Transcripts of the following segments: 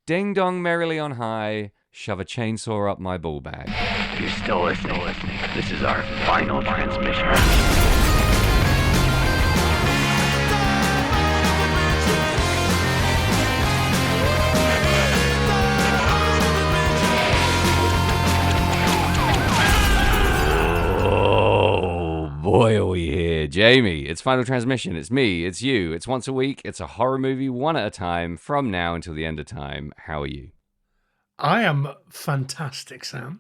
Ding dong merrily on high, shove a chainsaw up my ball bag. You're still listening. This is our final transmission. Oh, boy, are we here. Jamie, it's Final Transmission. It's me. It's you. It's once a week. It's a horror movie, one at a time, from now until the end of time. How are you? I am fantastic, Sam.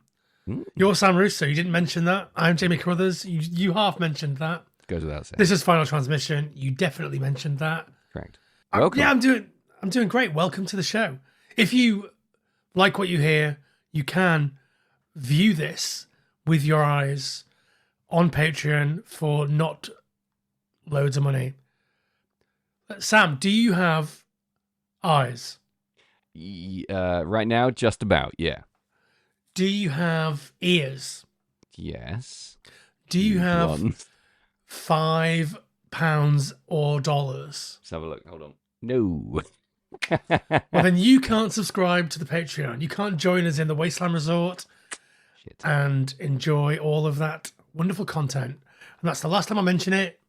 You're Sam Russo. You didn't mention that. I'm Jamie Carruthers. You half mentioned that. Goes without saying. This is Final Transmission. You definitely mentioned that. Correct. Welcome. I'm doing great. Welcome to the show. If you like what you hear, you can view this with your eyes on Patreon for not loads of money. Sam, do you have eyes? Right now, just about, yeah. Do you have ears? Yes. Do you have One. £5 or dollars? Let's have a look. Hold on. No. Well, then you can't subscribe to the Patreon. You can't join us in the Wasteland Resort Shit. and enjoy all of that wonderful content. And that's the last time I mention it.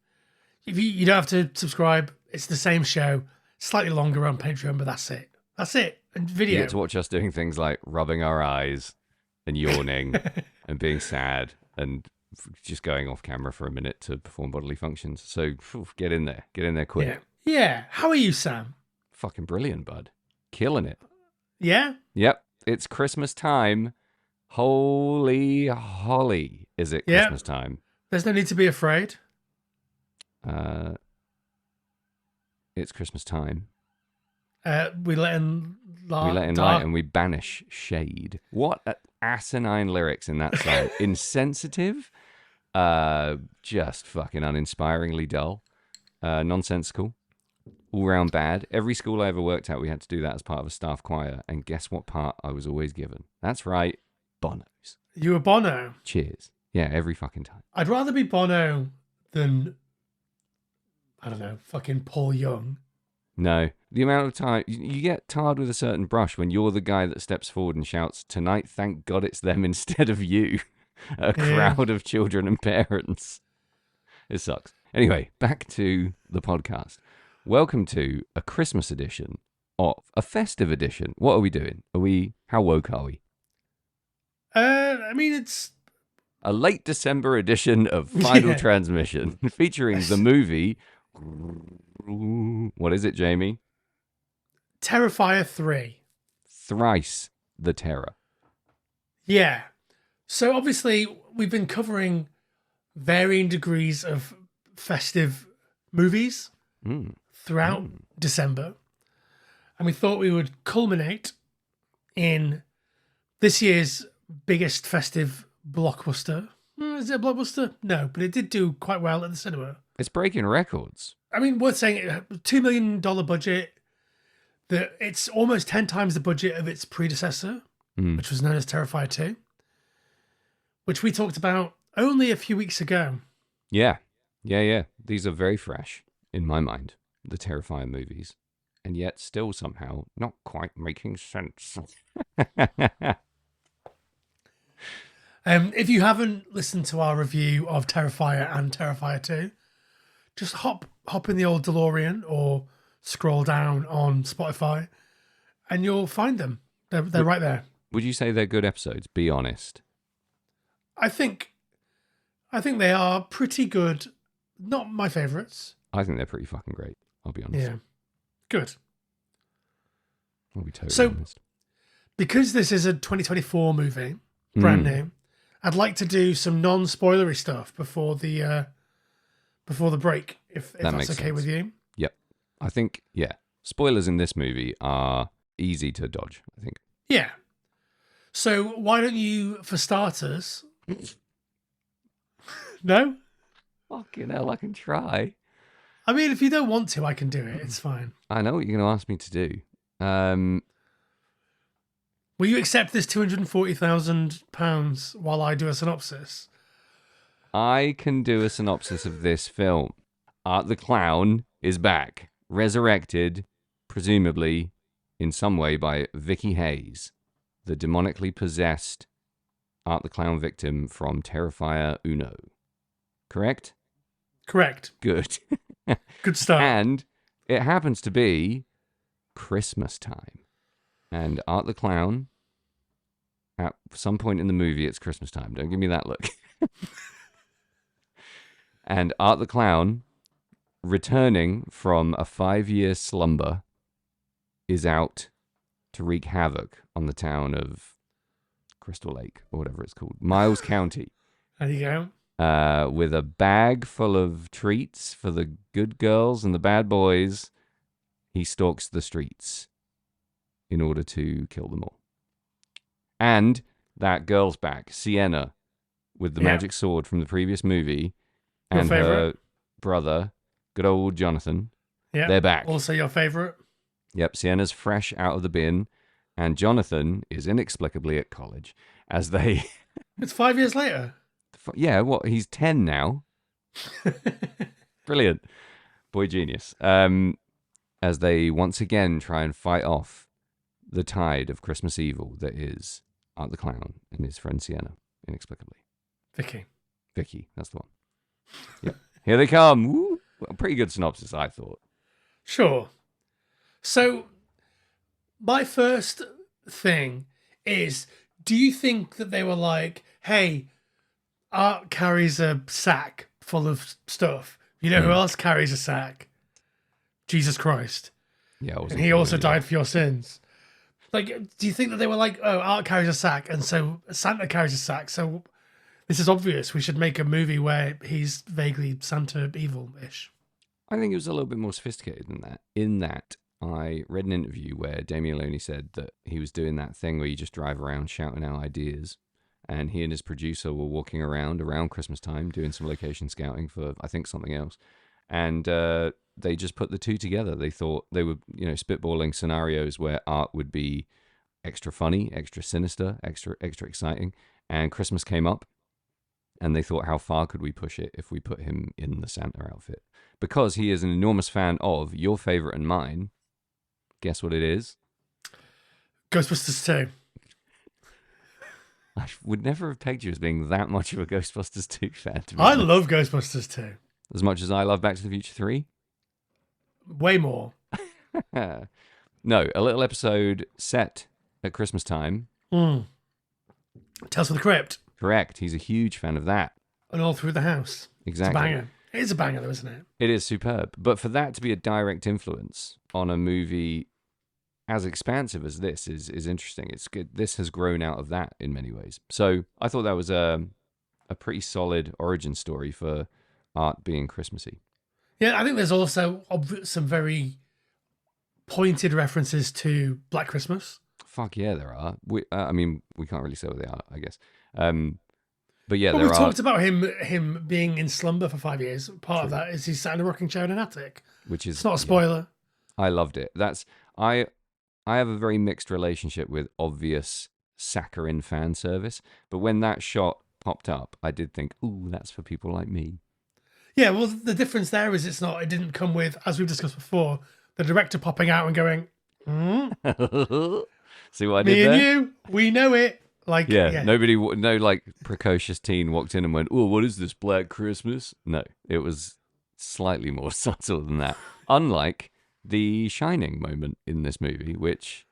If you don't have to subscribe. It's the same show, slightly longer on Patreon, but that's it. That's it. And video. You get to watch us doing things like rubbing our eyes and yawning and being sad and just going off camera for a minute to perform bodily functions. So get in there. Get in there quick. Yeah. How are you, Sam? Fucking brilliant, bud. Killing it. Yeah? Yep. It's Christmas time. Holy holly. Is it Yep. Christmas time? There's no need to be afraid. It's Christmas time. We let in light. We let in light and we banish shade. What asinine lyrics in that song. Insensitive. Just fucking uninspiringly dull. Nonsensical. All round bad. Every school I ever worked at, we had to do that as part of a staff choir. And guess what part I was always given? That's right. Bonos. You were Bono. Cheers. Yeah, every fucking time. I'd rather be Bono than, I don't know, fucking Paul Young. No. The amount of time you get tarred with a certain brush when you're the guy that steps forward and shouts, "Tonight, thank God it's them instead of you." A crowd of children and parents. It sucks. Anyway, back to the podcast. Welcome to a Christmas edition of a festive edition. What are we doing? How woke are we? I mean, it's A late December edition of Final Transmission featuring the movie. What is it, Jamie? Terrifier 3. Thrice the Terror. Yeah. So obviously we've been covering varying degrees of festive movies throughout December. And we thought we would culminate in this year's biggest festive blockbuster. Is it a blockbuster? No, but it did do quite well at the cinema. It's breaking records. I mean, worth saying, $2 million budget. It's almost 10 times the budget of its predecessor, which was known as Terrifier 2, which we talked about only a few weeks ago. Yeah. These are very fresh in my mind, the Terrifier movies, and yet still somehow not quite making sense. If you haven't listened to our review of Terrifier and Terrifier 2, just hop in the old DeLorean or scroll down on Spotify and you'll find them. They're right there. Would you say they're good episodes? Be honest. I think they are pretty good. Not my favorites. I think they're pretty fucking great. I'll be honest. Yeah. Good. I'll be totally So, honest. because this is a 2024 movie, brand new, I'd like to do some non-spoilery stuff before the break, if That that's makes okay sense. with you. Yep. I think, spoilers in this movie are easy to dodge, I think. Yeah. So why don't you, for starters... No? Fucking hell, I can try. I mean, if you don't want to, I can do it. It's fine. I know what you're going to ask me to do. Will you accept this £240,000 while I do a synopsis? I can do a synopsis of this film. Art the Clown is back, resurrected, presumably in some way by Vicky Hayes, the demonically possessed Art the Clown victim from Terrifier Uno. Correct? Correct. Good. Good start. And it happens to be Christmas time. And Art the Clown, at some point in the movie, it's Christmas time. Don't give me that look. And Art the Clown, returning from a 5-year slumber, is out to wreak havoc on the town of Crystal Lake, or whatever it's called, Miles County. There you go. With a bag full of treats for the good girls and the bad boys. He stalks the streets in order to kill them all. And that girl's back, Sienna, with the magic sword from the previous movie, and her brother, good old Jonathan. Yeah, they're back. Also your favorite. Yep, Sienna's fresh out of the bin, and Jonathan is inexplicably at college as they... It's 5 years later. Yeah, what? He's 10 now. Brilliant. Boy genius. As they once again try and fight off the tide of Christmas evil that is Art the Clown and his friend Sienna, inexplicably. Vicky, that's the one. Yep. Here they come. Woo. Well, pretty good synopsis, I thought. Sure. So, my first thing is, do you think that they were like, hey, Art carries a sack full of stuff. You know who else carries a sack? Jesus Christ. Yeah, and he also died for your sins. Like, do you think that they were like, oh, Art carries a sack, and so Santa carries a sack, so this is obvious. We should make a movie where he's vaguely Santa evil-ish. I think it was a little bit more sophisticated than that. In that, I read an interview where Damien Loney said that he was doing that thing where you just drive around shouting out ideas. And he and his producer were walking around Christmas time doing some location scouting for, I think, something else. And they just put the two together. They thought they were, spitballing scenarios where Art would be extra funny, extra sinister, extra exciting. And Christmas came up. And they thought, how far could we push it if we put him in the Santa outfit? Because he is an enormous fan of your favorite and mine. Guess what it is? Ghostbusters 2. I would never have pegged you as being that much of a Ghostbusters 2 fan. I love Ghostbusters 2. As much as I love Back to the Future 3? Way more. No, a little episode set at Christmas time. Tales from the Crypt. Correct. He's a huge fan of that. And All Through the House. Exactly. It's a banger. It is a banger, though, isn't it? It is superb. But for that to be a direct influence on a movie as expansive as this is interesting. It's good. This has grown out of that in many ways. So I thought that was a pretty solid origin story for Art being Christmassy. Yeah, I think there's also some very pointed references to Black Christmas. Fuck yeah, there are. We can't really say what they are, I guess. But yeah, well, there we are. talked about him being in slumber for 5 years. Part of that is he's sat in a rocking chair in an attic. Which is, it's not a spoiler. Yeah, I loved it. I have a very mixed relationship with obvious saccharine fan service, but when that shot popped up, I did think, ooh, that's for people like me. Yeah, well, the difference there is it didn't come with, as we've discussed before, the director popping out and going, See what I did me there? and you, we know it. Like, yeah. No like precocious teen walked in and went, oh, what is this, Black Christmas? No, it was slightly more subtle than that. Unlike the Shining moment in this movie, which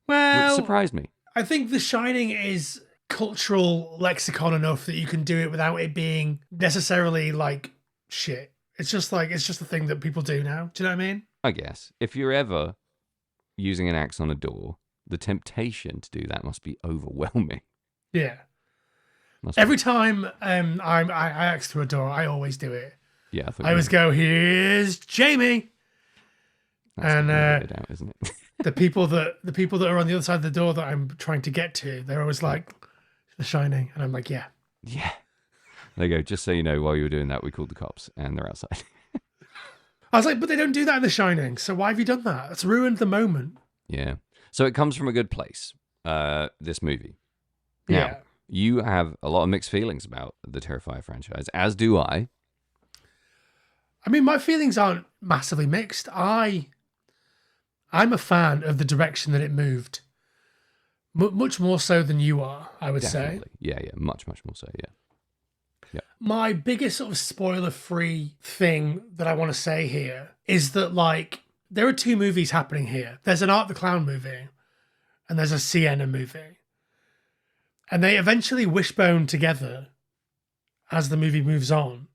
surprised me. I think The Shining is cultural lexicon enough that you can do it without it being necessarily like shit. It's just a thing that people do now. Do you know what I mean? I guess. If you're ever using an axe on a door, the temptation to do that must be overwhelming. Yeah. Every time I axe through a door, I always do it. Yeah, I always go, here's Jamie. That's and out, isn't it? the people that are on the other side of the door that I'm trying to get to, they're always like, The Shining, and I'm like, yeah. There you go. Just so you know, while you were doing that, we called the cops, and they're outside. I was like, but they don't do that in The Shining, so why have you done that? It's ruined the moment. Yeah. So it comes from a good place. This movie. Now, you have a lot of mixed feelings about the Terrifier franchise, as do I. I mean, my feelings aren't massively mixed. I I'm a fan of the direction that it moved. Much more so than you are, I would say. Definitely. Yeah, much more so, yeah. My biggest sort of spoiler-free thing that I want to say here is that, like, there are two movies happening here. There's an Art the Clown movie, and there's a Sienna movie. And they eventually wishbone together as the movie moves on.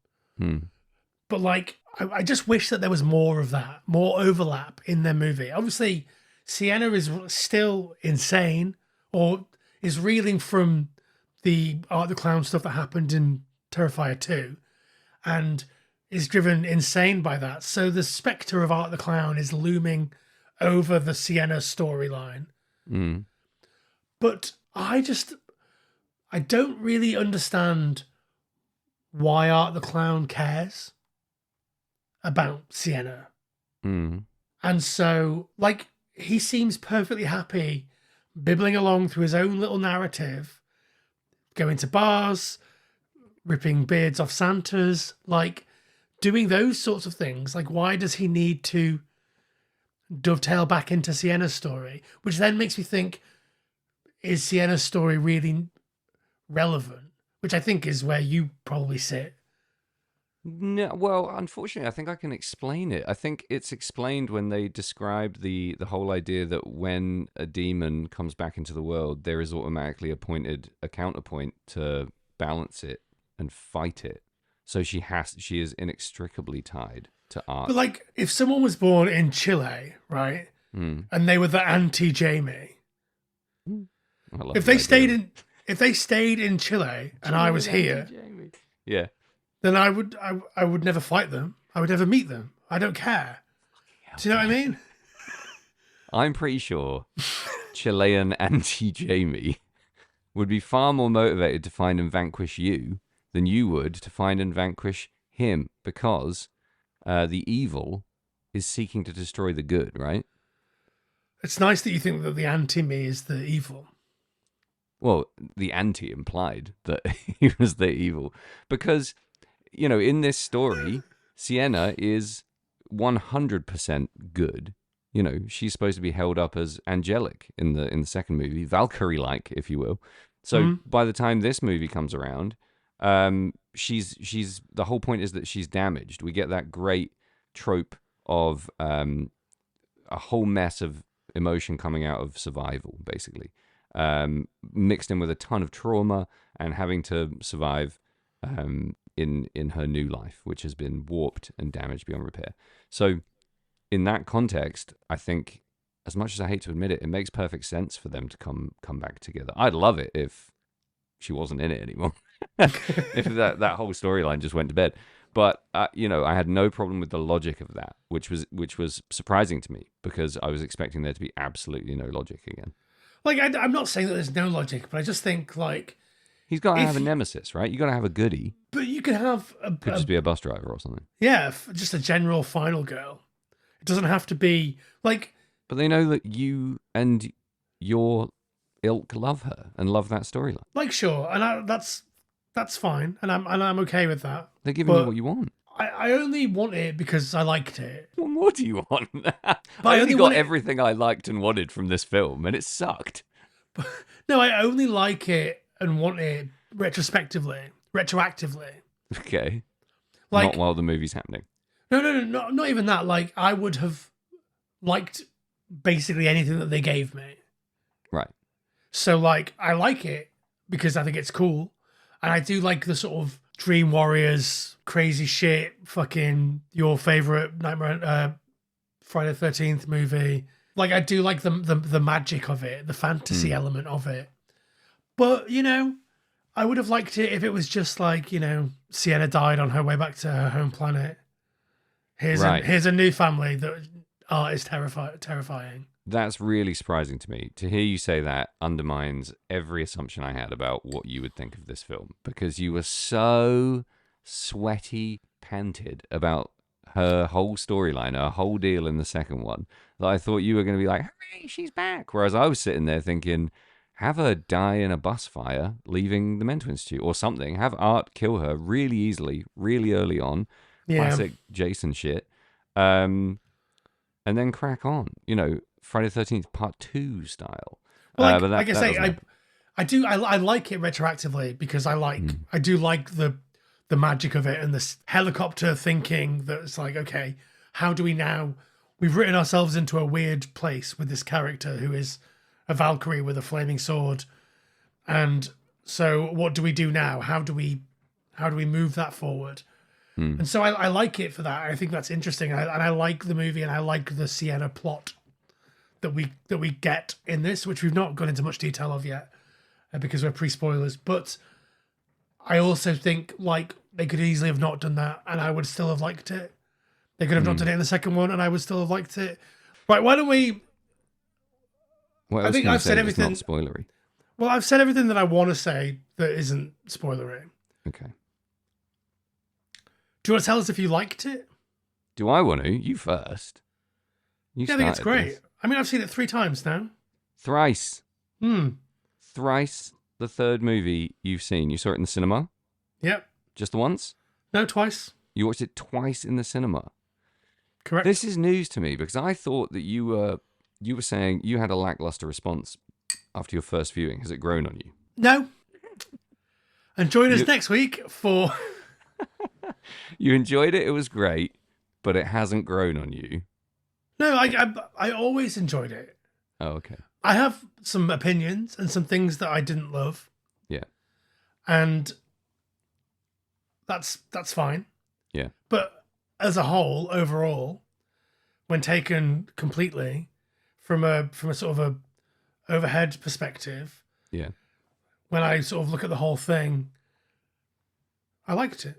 But, like, I just wish that there was more of that, more overlap in their movie. Obviously, Sienna is still insane, or is reeling from the Art the Clown stuff that happened in Terrifier 2, and is driven insane by that. So the spectre of Art the Clown is looming over the Sienna storyline. But I don't really understand why Art the Clown cares about Sienna. And so, like, he seems perfectly happy bibbling along through his own little narrative, going to bars, ripping beards off Santas, like doing those sorts of things. Like, why does he need to dovetail back into Sienna's story? Which then makes me think, is Sienna's story really relevant? Which I think is where you probably sit. No, well, unfortunately, I think I can explain it. I think it's explained when they described the whole idea that when a demon comes back into the world, there is automatically appointed a counterpoint to balance it and fight it. So she is inextricably tied to art. But, like, if someone was born in Chile, right, and they were the Anti-Jamie, if they stayed in Chile and I was here, yeah, then I would never fight them. I would never meet them. I don't care. Do you know what I mean? I'm pretty sure Chilean Anti-Jamie would be far more motivated to find and vanquish you than you would to find and vanquish him, because the evil is seeking to destroy the good, right? It's nice that you think that the anti-me is the evil. Well, the anti implied that he was the evil, because, you know, in this story, Sienna is 100% good. You know, she's supposed to be held up as angelic in the second movie, Valkyrie-like, if you will. So by the time this movie comes around, she's the whole point is that she's damaged. We get that great trope of a whole mess of emotion coming out of survival, basically, mixed in with a ton of trauma and having to survive in her new life, which has been warped and damaged beyond repair. So in that context, I think, as much as I hate to admit it, it makes perfect sense for them to come back together. I'd love it if she wasn't in it anymore. If that whole storyline just went to bed. But you know, I had no problem with the logic of that, which was surprising to me, because I was expecting there to be absolutely no logic again. Like, I'm not saying that there's no logic, but I just think, like, he's got to have a nemesis, right? You got to have a goodie. But you can have could just be a bus driver or something. Yeah, just a general final girl. It doesn't have to be like. But they know that you and your ilk love her and love that storyline. Like, sure, and that's fine, and I'm okay with that. They're giving you what you want. I only want it because I liked it. What more do you want? I only got everything I liked and wanted from this film, and it sucked. No, I only like it and want it retroactively. Okay. Like, not while the movie's happening. No, not even that. Like, I would have liked basically anything that they gave me. Right. So, like, I like it because I think it's cool. And I do like the sort of Dream Warriors, crazy shit, fucking your favorite Nightmare, Friday the 13th movie. Like, I do like the magic of it, the fantasy element of it. But, you know, I would have liked it if it was just like, you know, Sienna died on her way back to her home planet. Here's a new family that is terrifying. That's really surprising to me. To hear you say that undermines every assumption I had about what you would think of this film, because you were so sweaty, panted about her whole storyline, her whole deal in the second one, that I thought you were going to be like, hooray, she's back. Whereas I was sitting there thinking, have her die in a bus fire, leaving the mental institute or something. Have Art kill her really easily, really early on. Yeah. Classic Jason shit. and then crack on. You know, Friday the 13th Part 2 style. Well, But like I that say, doesn't happen. I like it retroactively because I do like the magic of it and this helicopter thinking that it's like, okay, how do we now? We've written ourselves into a weird place with this character who is a Valkyrie with a flaming sword, and so what do we do now? How do we move that forward? And so I like it for that. I think that's interesting, and I like the movie, and I like the Sienna plot that we get in this, which we've not gone into much detail of yet because we're pre-spoilers. But I also think like they could easily have not done that, and I would still have liked it. They could have not done it in the second one, and I would still have liked it. Right? Why don't we? What I else think can you I've say said that's everything. not spoilery? Well, I've said everything that I want to say that isn't spoilery. Okay. Do you want to tell us if you liked it? Do I want to? You first. You Yeah, I think it's started great. this. I mean, I've seen it 3 times now. Thrice. Hmm. Thrice the third movie you've seen. You saw it in the cinema? Yep. Just the once? No, twice. You watched it twice in the cinema. Correct. This is news to me because I thought that you were saying you had a lackluster response after your first viewing. Has it grown on you? No. And join us next week for. You enjoyed it. It was great, but it hasn't grown on you. No, I always enjoyed it. Oh, okay. I have some opinions and some things that I didn't love, Yeah. and that's fine. Yeah. But as a whole, overall, when taken completely from a sort of a overhead perspective, Yeah. when I sort of look at the whole thing, I liked it.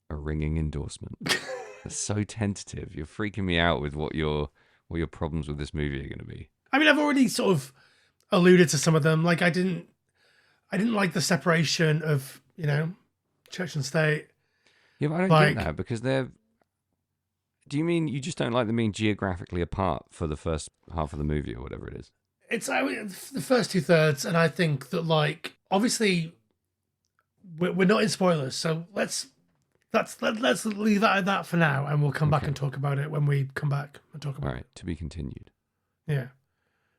A ringing endorsement. That's so tentative. You're freaking me out with what your problems with this movie are going to be. I mean, I've already sort of alluded to some of them. Like I didn't like the separation of, church and state. Yeah, but I don't get that because they're. Do you mean you just don't like them being geographically apart for the first half of the movie or whatever it is? It's the first 2/3, and I think that obviously we're not in spoilers, so let's leave that at that for now, and we'll come back and talk about it when we come back and talk about it. All right, to be continued. Yeah.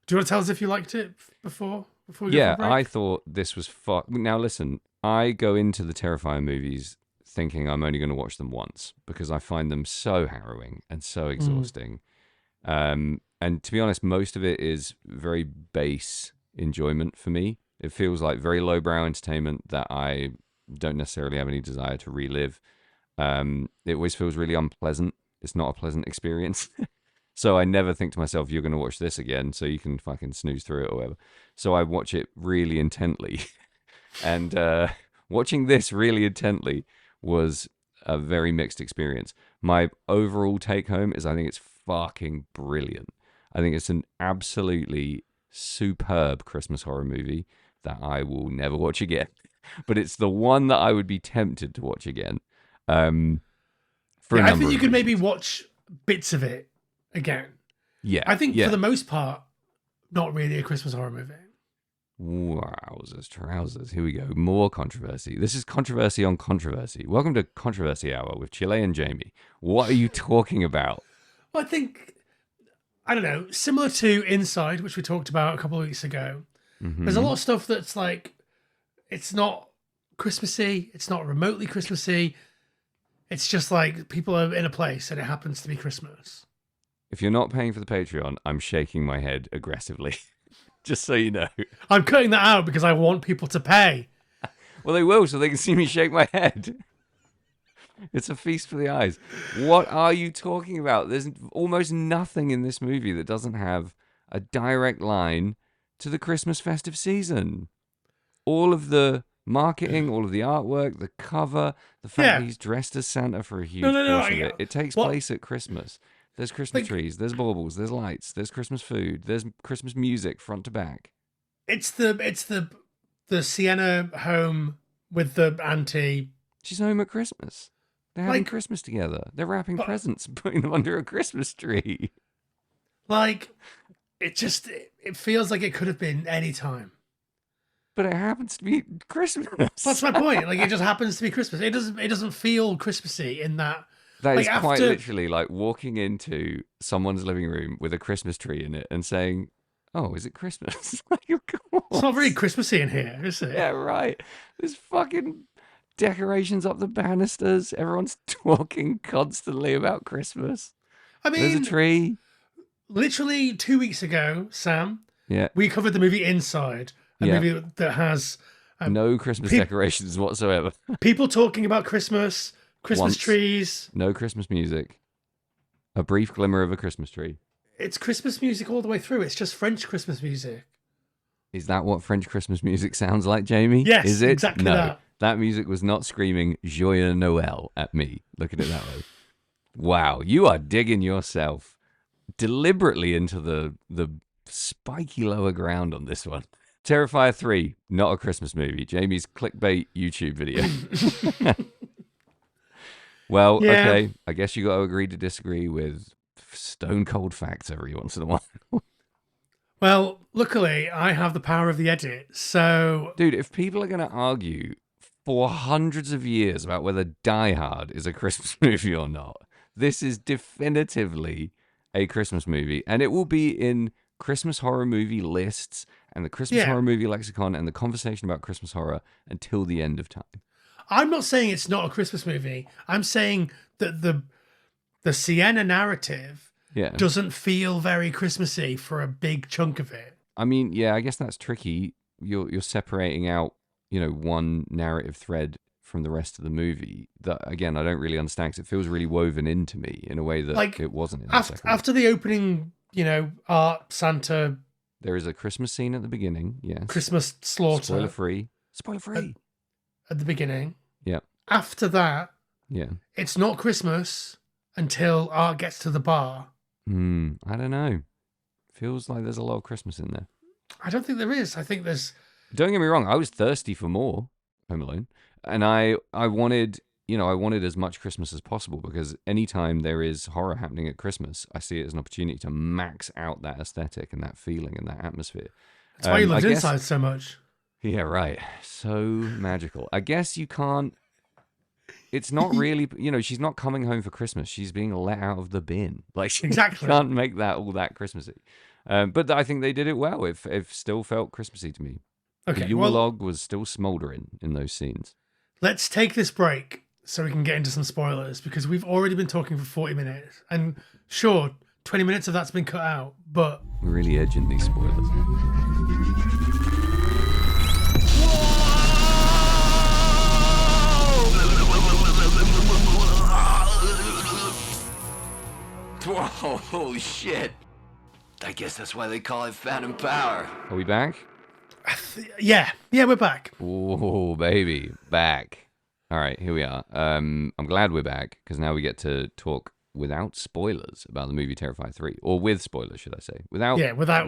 Do you want to tell us if you liked it before we go Yeah, for a break? I thought this was fun. Now listen, I go into the Terrifier movies thinking I'm only going to watch them once because I find them so harrowing and so exhausting. And to be honest, most of it is very base enjoyment for me. It feels like very lowbrow entertainment that I don't necessarily have any desire to relive. It always feels really unpleasant. It's not a pleasant experience. So I never think to myself, you're going to watch this again, so you can fucking snooze through it or whatever. So I watch it really intently. And watching this really intently was a very mixed experience. My overall take home is I think it's fucking brilliant. I think it's an absolutely superb Christmas horror movie that I will never watch again. But it's the one that I would be tempted to watch again. I think you could maybe watch bits of it again. Yeah. I think for the most part, not really a Christmas horror movie. Wowzers, trousers. Here we go. More controversy. This is controversy on controversy. Welcome to Controversy Hour with Chilean Jamie. What are you talking about? Well, I don't know, similar to Inside, which we talked about a couple of weeks ago. Mm-hmm. There's a lot of stuff that's it's not Christmassy. It's not remotely Christmassy. It's just like people are in a place and it happens to be Christmas. If you're not paying for the Patreon, I'm shaking my head aggressively. Just so you know. I'm cutting that out because I want people to pay. Well, they will, so they can see me shake my head. It's a feast for the eyes. What are you talking about? There's almost nothing in this movie that doesn't have a direct line to the Christmas festive season. All of the marketing, all of the artwork, the cover, the fact that he's dressed as Santa for a huge portion of it. It takes place at Christmas. There's Christmas trees, there's baubles, there's lights, there's Christmas food, there's Christmas music front to back. It's the Sienna home with the auntie. She's home at Christmas. They're having Christmas together. They're wrapping presents and putting them under a Christmas tree. It feels like it could have been any time. But it happens to be Christmas. That's my point. It just happens to be Christmas. It doesn't feel Christmassy in that. That is Like, quite after- literally like walking into someone's living room with a Christmas tree in it and saying, "Oh, is it Christmas?" Like, of course. It's not very Christmassy in here, is it? Yeah, right. There's fucking decorations up the banisters. Everyone's talking constantly about Christmas. I There's a mean, tree. literally 2 weeks ago, Sam, Yeah. we covered the movie Inside, a Yeah. movie that has No Christmas decorations whatsoever. people talking about Christmas Once. trees. No Christmas music. A brief glimmer of a Christmas tree. It's Christmas music all the way through. It's just French Christmas music. Is that what French Christmas music sounds like, Jamie? Yes, Is it? exactly No. that. That music was not screaming Joyeux Noël at me. Look at it that way. Wow, you are digging yourself deliberately into the spiky lower ground on this one. Terrifier 3, not a Christmas movie. Jamie's clickbait YouTube video. Well, Yeah. okay. I guess you got to agree to disagree with stone cold facts every once in a while. Well, luckily, I have the power of the edit, so Dude, if people are going to argue for hundreds of years about whether Die Hard is a Christmas movie or not, this is definitively a Christmas movie, and it will be in Christmas horror movie lists and the Christmas Yeah. horror movie lexicon and the conversation about Christmas horror until the end of time. I'm not saying it's not a Christmas movie. I'm saying that the Sienna narrative Yeah. doesn't feel very Christmassy for a big chunk of it. I mean, yeah, I guess that's tricky. You're separating out, one narrative thread from the rest of the movie. That, again, I don't really understand because it feels really woven into me in a way that Like, it wasn't in the second one. After the opening, art, Santa, There is a Christmas scene at the beginning, yes. Christmas slaughter Spoiler free. Spoiler free. at the beginning. Yeah. After that, Yeah. it's not Christmas until Art gets to the bar. I don't know. Feels like there's a lot of Christmas in there. I don't think there is. I think there's... Don't get me wrong, I was thirsty for more Home Alone. And I wanted, I wanted as much Christmas as possible because anytime there is horror happening at Christmas, I see it as an opportunity to max out that aesthetic and that feeling and that atmosphere. That's why you I loved guess- Inside so much. Yeah, right. So magical. I guess you can't. It's not really, she's not coming home for Christmas. She's being let out of the bin. Like, she Exactly. can't make that all that Christmassy. But I think they did it well. It still felt Christmassy to me. Okay, The Yule well, log was still smouldering in those scenes. let's take this break so we can get into some spoilers because we've already been talking for 40 minutes. And sure, 20 minutes of that's been cut out, but We're really edging these spoilers. Whoa, holy shit. I guess that's why they call it Phantom Power. Are we back? yeah, we're back. Oh, baby, back. All right, here we are. I'm glad we're back because now we get to talk without spoilers about the movie Terrifier 3, or with spoilers, should I say? Without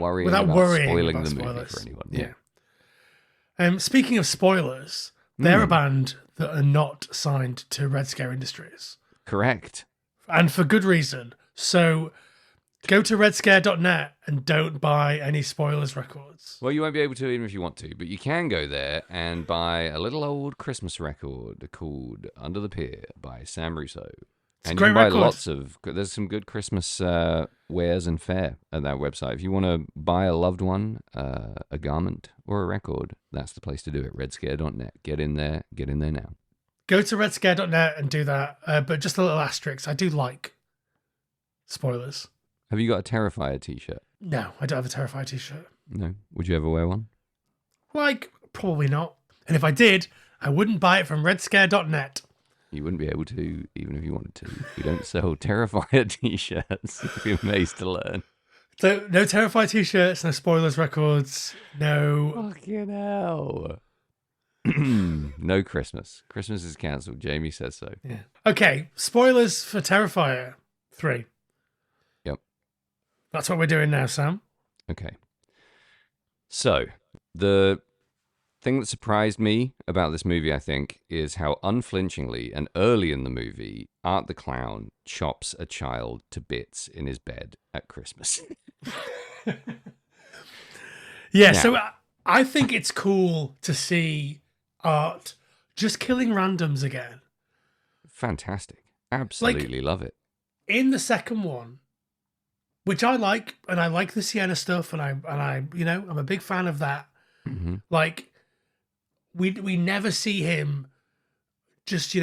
worrying about spoiling about the movie spoilers. for anyone. Yeah. Speaking of spoilers, they're a band that are not signed to Red Scare Industries, Correct. and for good reason. So go to redscare.net and don't buy any spoilers records. Well, you won't be able to even if you want to, but you can go there and buy a little old Christmas record called Under the Pier by Sam Russo. It's And a great you can buy record. lots of, there's some good Christmas wares and fare at that website. If you want to buy a loved one, a garment, or a record, that's the place to do it, redscare.net. Get in there now. Go to redscare.net and do that. But just a little asterisk. I do like spoilers. Have you got a Terrifier t-shirt? No, I don't have a Terrifier t-shirt. No. Would you ever wear one? Like, probably not. And if I did, I wouldn't buy it from redscare.net. You wouldn't be able to, even if you wanted to. You don't sell Terrifier t-shirts, you'd be amazed to learn. So, no Terrifier t-shirts, no spoilers records, no... Fucking hell. No Christmas. Christmas is cancelled. Jamie says so. Yeah. Okay, spoilers for Terrifier 3. Yep. That's what we're doing now, Sam. Okay. So, the thing that surprised me about this movie, I think, is how unflinchingly and early in the movie, Art the Clown chops a child to bits in his bed at Christmas. Yeah, Now- so I think it's cool to see Art just killing randoms again. Fantastic. Absolutely love it. In the second one, which I like, and I like the Sienna stuff, and I I'm a big fan of that. Mm-hmm. Like, we never see him just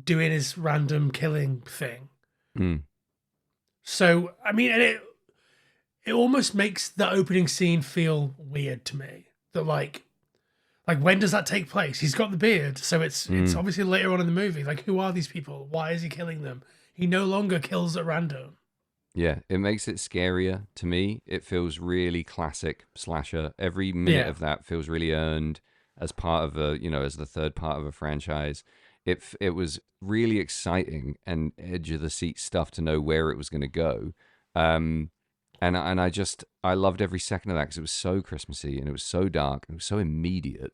doing his random killing thing. Mm. So I mean, and it almost makes the opening scene feel weird to me. That like when does that take place? He's got the beard, so it's obviously later on in the movie. Like, who are these people? Why is he killing them? He no longer kills at random. Yeah, it makes it scarier to me. It feels really classic slasher. Every minute of that feels really earned as part of as the third part of a franchise. It was really exciting and edge of the seat stuff to know where it was going to go. And I loved every second of that because it was so Christmassy and it was so dark and it was so immediate.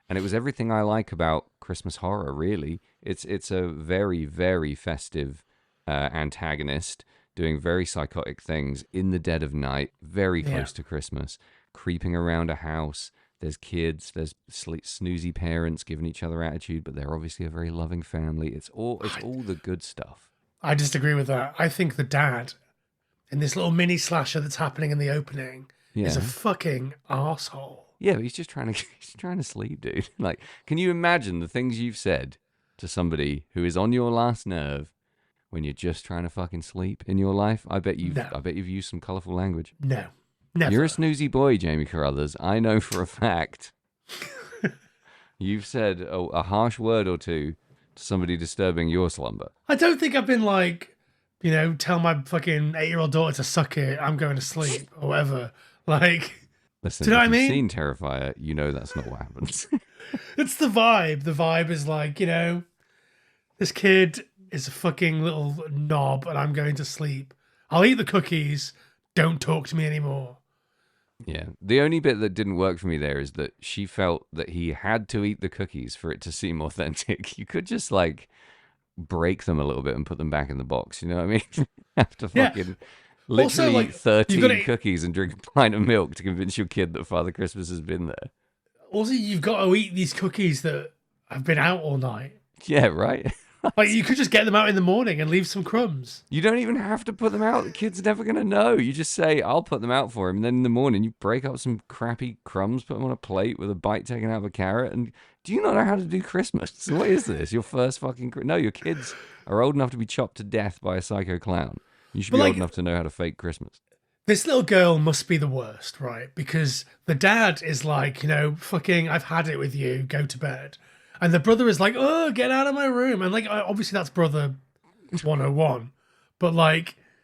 And it was everything I like about Christmas horror, really. It's a very, very festive antagonist doing very psychotic things in the dead of night, very close to Christmas, creeping around a house. There's kids, there's snoozy parents giving each other attitude, but they're obviously a very loving family. It's all the good stuff. I disagree with that. I think the dad in this little mini slasher that's happening in the opening is a fucking arsehole. Yeah, but he's just trying to sleep, dude. Like, can you imagine the things you've said to somebody who is on your last nerve when you're just trying to fucking sleep in your life? I bet you've used some colourful language. No, never. You're a snoozy boy, Jamie Carruthers. I know for a fact. You've said a harsh word or two to somebody disturbing your slumber. I don't think I've been like, tell my fucking 8-year-old daughter to suck it. I'm going to sleep or whatever. Like, listen, do you know what I mean? If you've seen Terrifier, you know that's not what happens. It's the vibe. The vibe is like, this kid is a fucking little knob and I'm going to sleep. I'll eat the cookies. Don't talk to me anymore. Yeah. The only bit that didn't work for me there is that she felt that he had to eat the cookies for it to seem authentic. You could just break them a little bit and put them back in the box. You know what I mean? You have to fucking literally eat 13 cookies and drink a pint of milk to convince your kid that Father Christmas has been there. Also, you've got to eat these cookies that have been out all night. Yeah, right? Like, you could just get them out in the morning and leave some crumbs. You don't even have to put them out. The kid's never going to know. You just say, I'll put them out for him. And then in the morning, you break up some crappy crumbs, put them on a plate with a bite taken out of a carrot. And do you not know how to do Christmas? What is this? Your first fucking... No, your kids are old enough to be chopped to death by a psycho clown. You should be old enough to know how to fake Christmas. This little girl must be the worst, right? Because the dad is like, fucking, I've had it with you, go to bed. And the brother is like, oh, get out of my room. And obviously that's brother 101. But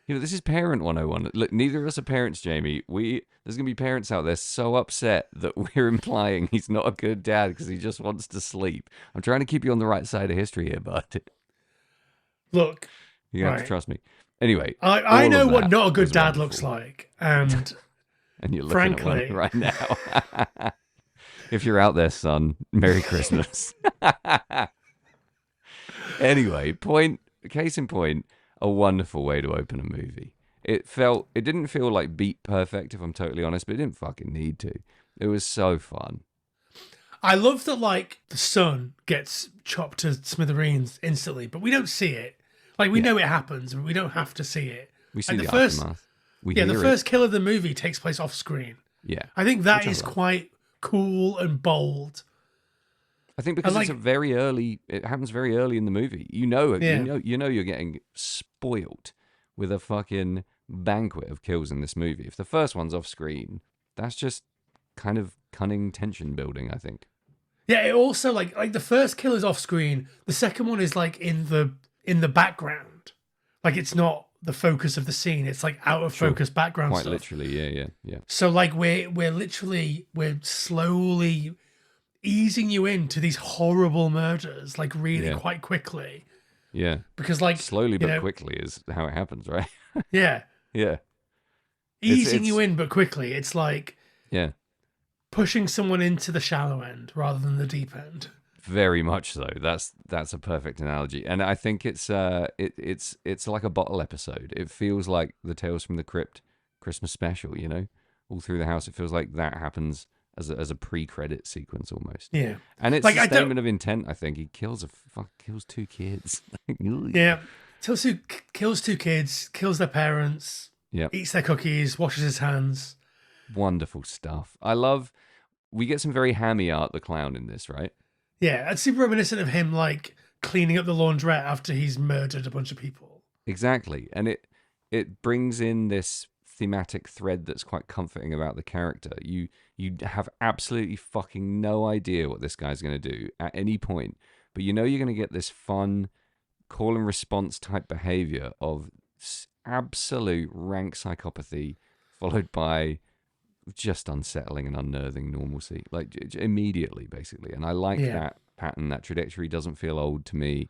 this is parent 101. Look, neither of us are parents, Jamie. There's going to be parents out there so upset that we're implying he's not a good dad because he just wants to sleep. I'm trying to keep you on the right side of history here, bud. Look. You have to trust me. Anyway. I know what not a good dad looks like. And you're looking at one right now. If you're out there, son, Merry Christmas. Anyway, case in point, a wonderful way to open a movie. It didn't feel like beat perfect, if I'm totally honest, but it didn't fucking need to. It was so fun. I love that, the son gets chopped to smithereens instantly, but we don't see it. We know it happens, but we don't have to see it. We see the aftermath. The first kill of the movie takes place off screen. Yeah. I think that is quite cool and bold. I think because it happens very early in the movie. You know you're getting spoiled with a fucking banquet of kills in this movie. If the first one's off screen, that's just kind of cunning tension building, I think. Yeah, it also the first kill is off screen. The second one is in the background. It's not the focus of the scene. It's out of focus background Quite stuff. literally, yeah. So we're slowly easing you into these horrible murders, really quite quickly. Yeah. Because slowly but quickly is how it happens, right? Yeah. Yeah. Easing you in but quickly. It's yeah. pushing someone into the shallow end rather than the deep end. Very much so. That's a perfect analogy, and I think it's like a bottle episode. It feels like the Tales from the Crypt Christmas special. All through the house, it feels like that happens as a pre-credit sequence almost. Yeah. And it's Like, a I don't- statement of intent. I think he kills two kids. Yeah. Tilsu kills two kids, kills their parents, Yep. eats their cookies, washes his hands. Wonderful stuff. We get some very hammy Art the Clown in this, right? Yeah, it's super reminiscent of him like cleaning up the laundrette after he's murdered a bunch of people. Exactly. And it brings in this thematic thread that's quite comforting about the character. You have absolutely fucking no idea what this guy's going to do at any point, but you know you're going to get this fun call and response type behavior of absolute rank psychopathy followed by just unsettling and unnerving normalcy, like immediately, basically. And I like that pattern. That trajectory doesn't feel old to me.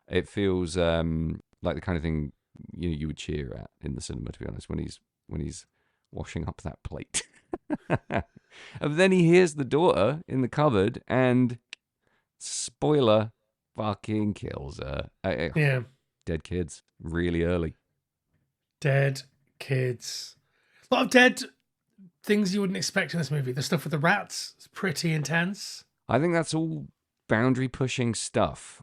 It feels like the kind of thing you would cheer at in the cinema, to be honest, when he's washing up that plate. And then he hears the daughter in the cupboard, and spoiler, fucking kills her. Yeah, Dead kids really early. dead kids. A lot of dead things you wouldn't expect in this movie. The stuff with the rats is pretty intense. I think that's all boundary pushing stuff.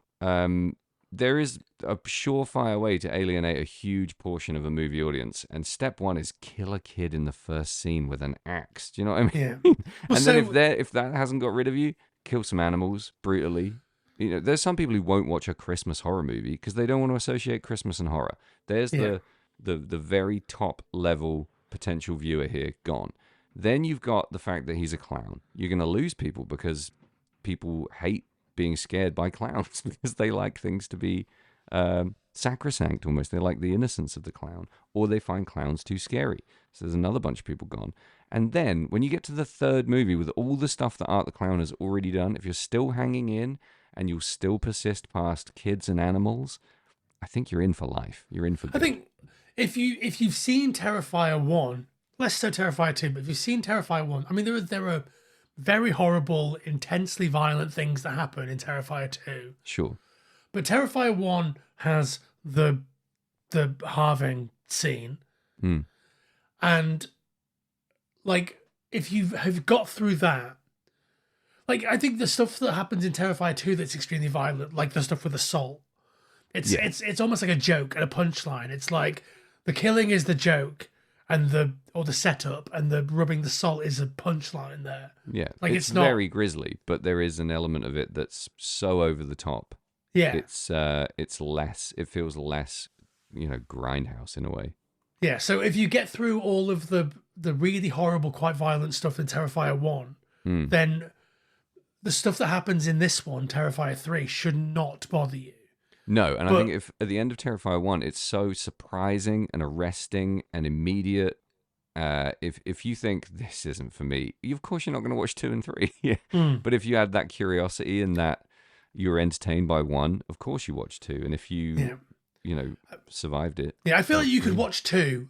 There is a surefire way to alienate a huge portion of a movie audience, and step one is kill a kid in the first scene with an axe. Do you know what I mean? Yeah. And Well, then if that hasn't got rid of you, kill some animals brutally. You know, there's some people who won't watch a Christmas horror movie because they don't want to associate Christmas and horror. There's the very top level potential viewer here gone. Then you've got the fact that he's a clown. You're going to lose people because people hate being scared by clowns because they like things to be sacrosanct almost. They like the innocence of the clown, or they find clowns too scary. So there's another bunch of people gone. And then when you get to the third movie with all the stuff that Art the Clown has already done, if you're still hanging in and you'll still persist past kids and animals, I think you're in for life. You're in for good. I think if you've seen Terrifier 1, less so Terrifier 2, but if you've seen Terrifier 1, I mean, there are very horrible, intensely violent things that happen in Terrifier 2. Sure. But Terrifier 1 has the halving scene. Mm. And, like, if you have got through that, like, I think the stuff that happens in Terrifier 2 that's extremely violent, like the stuff with the salt, it's almost like a joke and a punchline. It's like the killing is the joke and the setup, and the rubbing the salt is a punchline there. Yeah, like it's not very grisly, but there is an element of it that's so over the top. Yeah, it's less. It feels less, grindhouse in a way. Yeah, so if you get through all of the really horrible, quite violent stuff in Terrifier 1, then the stuff that happens in this one, Terrifier 3, should not bother you. No, and I think if at the end of Terrifier 1, it's so surprising and arresting and immediate. If you think this isn't for me, of course you're not going to watch 2 and 3. But if you had that curiosity and that you were entertained by 1, of course you watch 2. And if you, survived it. Yeah, I feel like you could watch 2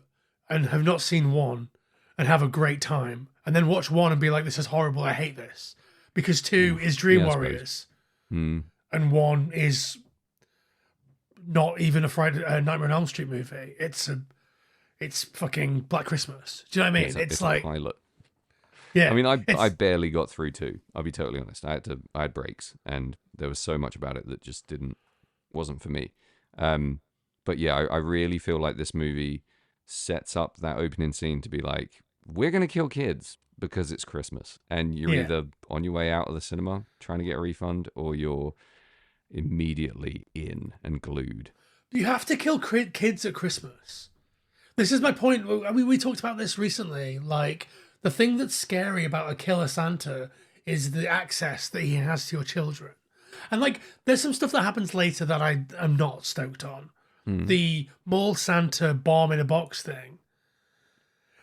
and have not seen 1 and have a great time, and then watch 1 and be like, this is horrible, I hate this. Because 2 is Dream Warriors, and 1 is not even a Nightmare on Elm Street movie. It's fucking Black Christmas. Do you know what I mean? It's like a pilot. Yeah. I mean, I barely got through 2. I'll be totally honest. I had breaks, and there was so much about it that just wasn't for me. But yeah, I really feel like this movie sets up that opening scene to be like, we're gonna kill kids because it's Christmas, and you're either on your way out of the cinema trying to get a refund, or you're immediately in and glued. You have to kill kids at Christmas. This is my point. I mean, we talked about this recently. Like, the thing that's scary about a killer Santa is the access that he has to your children. And, like, there's some stuff that happens later that I am not stoked on. The mall Santa bomb in a box thing.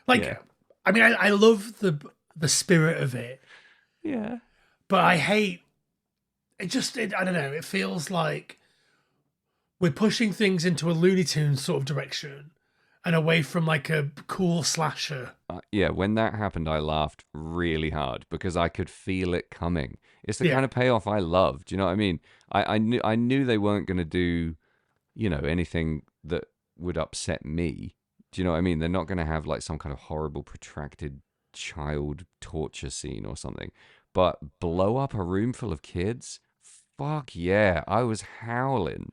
Like, I mean, I love the spirit of it. Yeah. But I hate it. I don't know. It feels like we're pushing things into a Looney Tunes sort of direction and away from like a cool slasher. Yeah, when that happened, I laughed really hard because I could feel it coming. It's the kind of payoff I love. Do you know what I mean? I knew they weren't going to do, anything that would upset me. Do you know what I mean? They're not going to have like some kind of horrible, protracted child torture scene or something. But blow up a room full of kids? Fuck yeah. I was howling.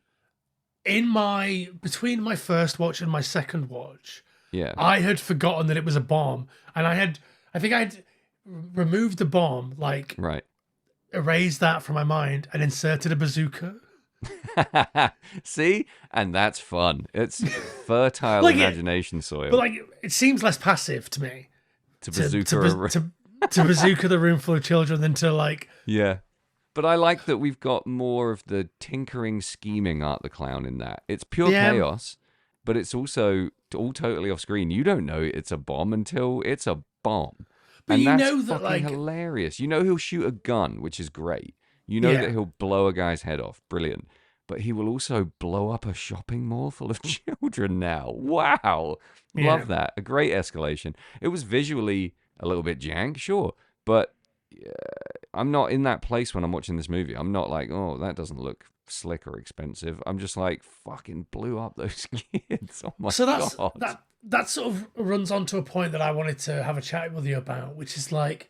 Between my first watch and my second watch, Yeah. I had forgotten that it was a bomb, and I think I'd removed the bomb, like Right. erased that from my mind, and inserted a bazooka. See? And that's fun. It's fertile Like imagination soil. But like, it seems less passive to me To to bazooka to bazooka the room full of children than to like. Yeah. But I like that we've got more of the tinkering, scheming Art the Clown in that. It's pure chaos, but it's also all totally off screen. You don't know it's a bomb until it's a bomb. But and you that's know that, fucking like, hilarious. You know he'll shoot a gun, which is great. You know that he'll blow a guy's head off. Brilliant. But he will also blow up a shopping mall full of children now. Wow. Love that. A great escalation. It was visually a little bit jank, sure. But I'm not in that place when I'm watching this movie. I'm not like, oh, that doesn't look slick or expensive. I'm just like, fucking blew up those kids. Oh my God. That sort of runs on to a point that I wanted to have a chat with you about, which is like,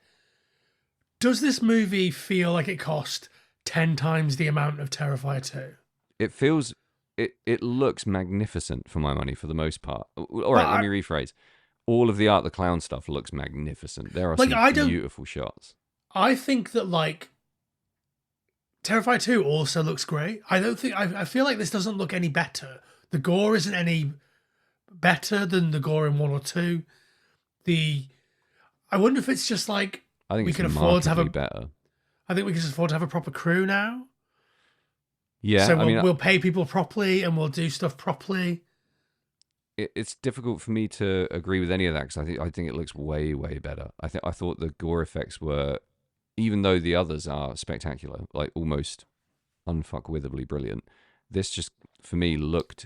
does this movie feel like it cost 10 times the amount of Terrifier 2? It feels, it looks magnificent for my money for the most part. All right, let me rephrase. All of the Art the Clown stuff looks magnificent. There are some beautiful shots. I think that, like, Terrifier 2 also looks great. I feel like this doesn't look any better. The gore isn't any better than the gore in 1 or 2. I wonder if it's just like, I think we it's can afford to have better. I think we can just afford to have a proper crew now. Yeah, so we'll pay people properly and we'll do stuff properly. It's difficult for me to agree with any of that because I think it looks way, way better. I thought the gore effects were, even though the others are spectacular, like almost unfuckwithably brilliant, this just for me looked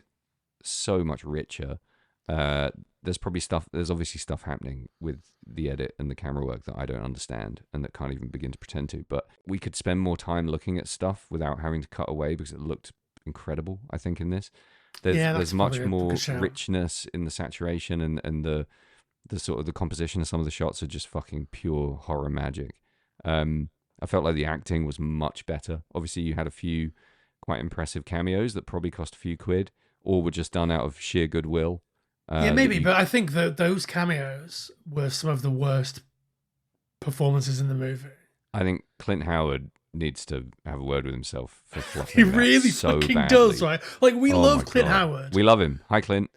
so much richer. There's obviously stuff happening with the edit and the camera work that I don't understand and that can't even begin to pretend to, but we could spend more time looking at stuff without having to cut away because it looked incredible, I think, in this. There's much more richness in the saturation and the sort of the composition of some of the shots are just fucking pure horror magic. I felt like the acting was much better. Obviously, you had a few quite impressive cameos that probably cost a few quid or were just done out of sheer goodwill. Maybe, but I think that those cameos were some of the worst performances in the movie. I think Clint Howard needs to have a word with himself for fluffing He really so fucking badly. does, right? Like, we love Clint Howard. We love him. Hi, Clint.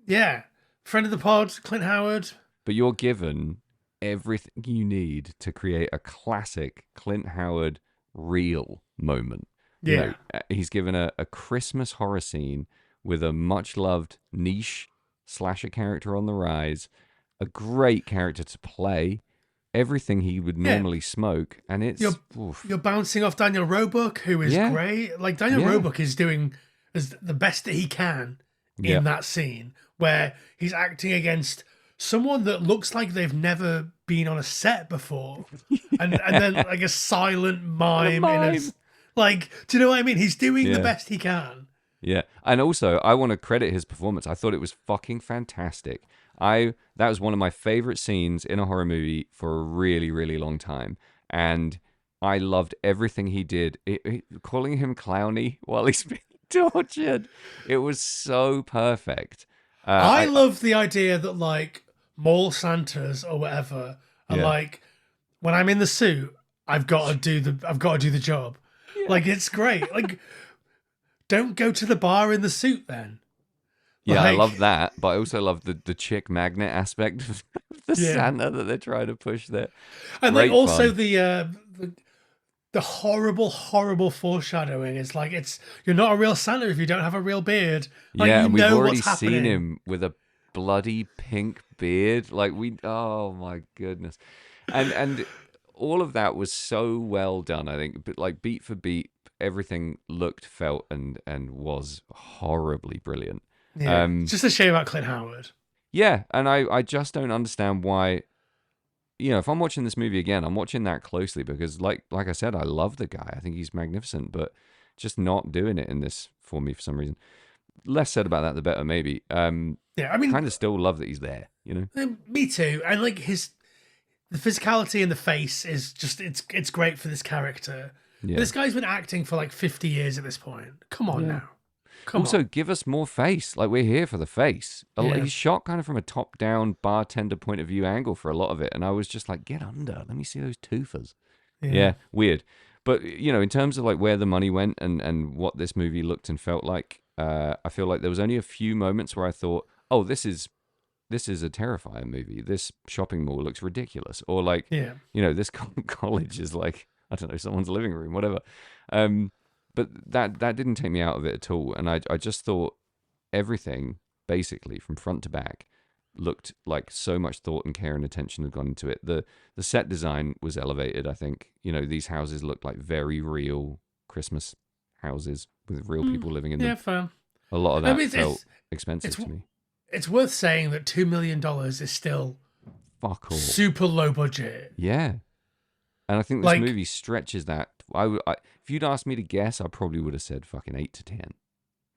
Yeah. Friend of the pod, Clint Howard. But you're given everything you need to create a classic Clint Howard real moment. Yeah. You know, he's given a Christmas horror scene with a much-loved niche slasher character on the rise, a great character to play, everything he would normally smoke, and it's you're bouncing off Daniel Roebuck, who is great. Like, Daniel Roebuck is doing the best that he can in that scene where he's acting against someone that looks like they've never been on a set before, and then like a silent mime. Like, do you know what I mean? He's doing the best he can. Yeah, and also I want to credit his performance. I thought it was fucking fantastic. That was one of my favorite scenes in a horror movie for a really, really long time, and I loved everything he did. Calling him Clowny while he's being tortured, it was so perfect. I love the idea that, like, mall Santas or whatever are like, when I'm in the suit, I've got to do the job. Yeah. Like, it's great. Like, don't go to the bar in the suit then. Yeah, like, I love that, but I also love the chick magnet aspect of the Santa that they're trying to push there. And then also the horrible foreshadowing is like, you're not a real Santa if you don't have a real beard. Like, yeah, and we've already seen him with a bloody pink beard. Like, oh my goodness. And all of that was so well done, I think, but like beat for beat, everything looked, felt, and was horribly brilliant. Yeah, it's just a shame about Clint Howard. Yeah, and I just don't understand why. You know, if I'm watching this movie again, I'm watching that closely because, like I said, I love the guy. I think he's magnificent, but just not doing it in this for me for some reason. Less said about that, the better, maybe. Yeah, I mean, kind of still love that he's there. You know, me too. And like the physicality in the face is just it's great for this character. Yeah. This guy's been acting for like 50 years at this point. Come on now. Come also, on. give us more face. Like, we're here for the face. Yeah. He's shot kind of from a top-down bartender point of view angle for a lot of it, and I was just like, get under. Let me see those toofers. Yeah, weird. But, you know, in terms of like where the money went and what this movie looked and felt like, I feel like there was only a few moments where I thought, oh, this is a Terrifier movie. This shopping mall looks ridiculous. Or like, you know, this college is like, I don't know, someone's living room, whatever. But that didn't take me out of it at all. And I just thought everything, basically, from front to back, looked like so much thought and care and attention had gone into it. The set design was elevated, I think. You know, these houses looked like very real Christmas houses with real people living in them. Yeah, fair. A lot of that felt expensive to me. It's worth saying that $2 million is still Fuck all. super low budget. Yeah. And I think this movie stretches that. If you'd asked me to guess, I probably would have said fucking 8 to 10.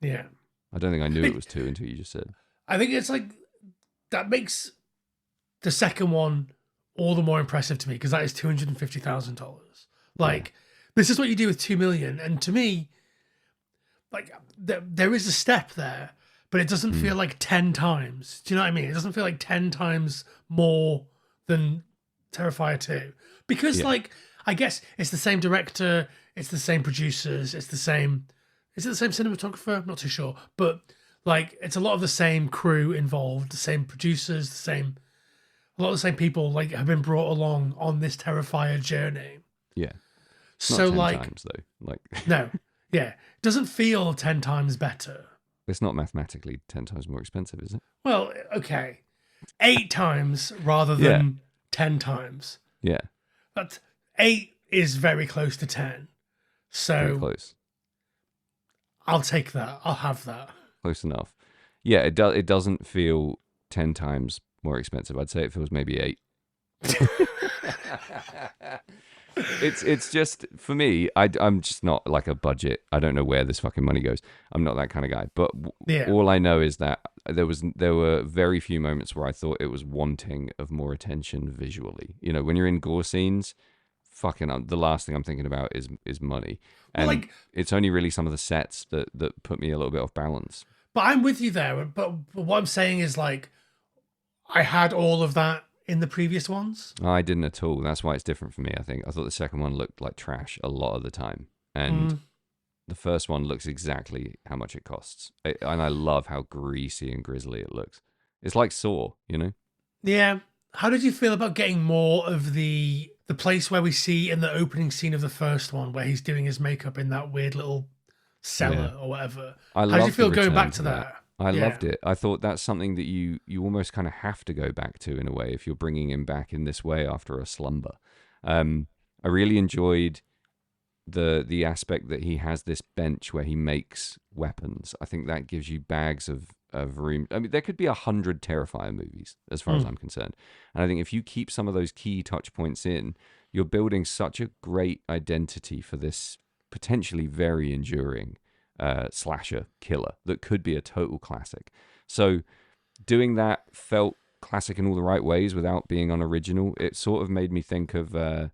Yeah. I don't think I knew it was 2 until you just said. I think it's like, that makes the second one all the more impressive to me because that is $250,000. Like, this is what you do with 2 million. And to me, like, there is a step there, but it doesn't feel like 10 times. Do you know what I mean? It doesn't feel like 10 times more than Terrifier 2. Because, like, I guess it's the same director, it's the same producers, it's the same... Is it the same cinematographer? I'm not too sure. But, like, it's a lot of the same crew involved, the same producers, a lot of the same people, like, have been brought along on this Terrifier journey. Yeah. So, not 10 like... times, though. Like... No. Yeah. It doesn't feel 10 times better. It's not mathematically 10 times more expensive, is it? Well, okay. 8 times rather than 10 times. Yeah. But 8 is very close to 10. So very close. I'll take that. I'll have that. Close enough. Yeah, it doesn't feel 10 times more expensive. I'd say it feels maybe 8. It's just, for me, I'm just not like a budget. I don't know where this fucking money goes. I'm not that kind of guy. But all I know is that there were very few moments where I thought it was wanting of more attention visually. You know, when you're in gore scenes, fucking the last thing I'm thinking about is money. And well, like, it's only really some of the sets that put me a little bit off balance. But I'm with you there. But what I'm saying is, like, I had all of that in the previous ones. I didn't at all. That's why it's different for me, I think. I thought the second one looked like trash a lot of the time. And the first one looks exactly how much it costs. And I love how greasy and grisly it looks. It's like Saw, you know? Yeah. How did you feel about getting more of the place where we see in the opening scene of the first one where he's doing his makeup in that weird little cellar or whatever? How did you feel going back to that? I loved it. I thought that's something that you almost kind of have to go back to in a way if you're bringing him back in this way after a slumber. I really enjoyed the aspect that he has this bench where he makes weapons. I think that gives you bags of room. I mean, there could be 100 Terrifier movies as far as I'm concerned. And I think if you keep some of those key touch points in, you're building such a great identity for this potentially very enduring slasher killer that could be a total classic. So doing that felt classic in all the right ways without being unoriginal. It sort of made me think of a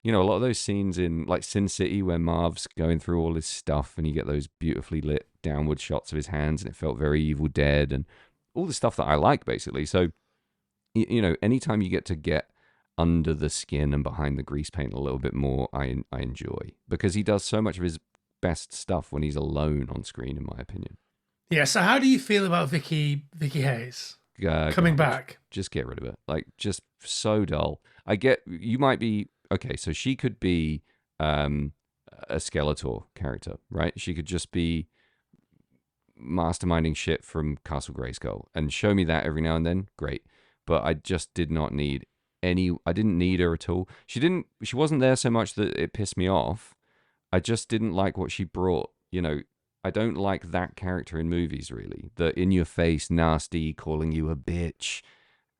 lot of those scenes in like Sin City where Marv's going through all his stuff and you get those beautifully lit downward shots of his hands, and it felt very Evil Dead and all the stuff that I like, basically. So anytime you get to get under the skin and behind the grease paint a little bit more, I enjoy, because he does so much of his best stuff when he's alone on screen, in my opinion. Yeah. So how do you feel about Vicky Hayes coming back? Just get rid of it. Like, just so dull. I get you might be okay. So she could be a Skeletor character, right? She could just be masterminding shit from Castle Grayskull and show me that every now and then. Great. But I just did not need I didn't need her at all. She wasn't there so much that it pissed me off. I just didn't like what she brought. I don't like that character in movies, really. The in-your-face, nasty, calling you a bitch,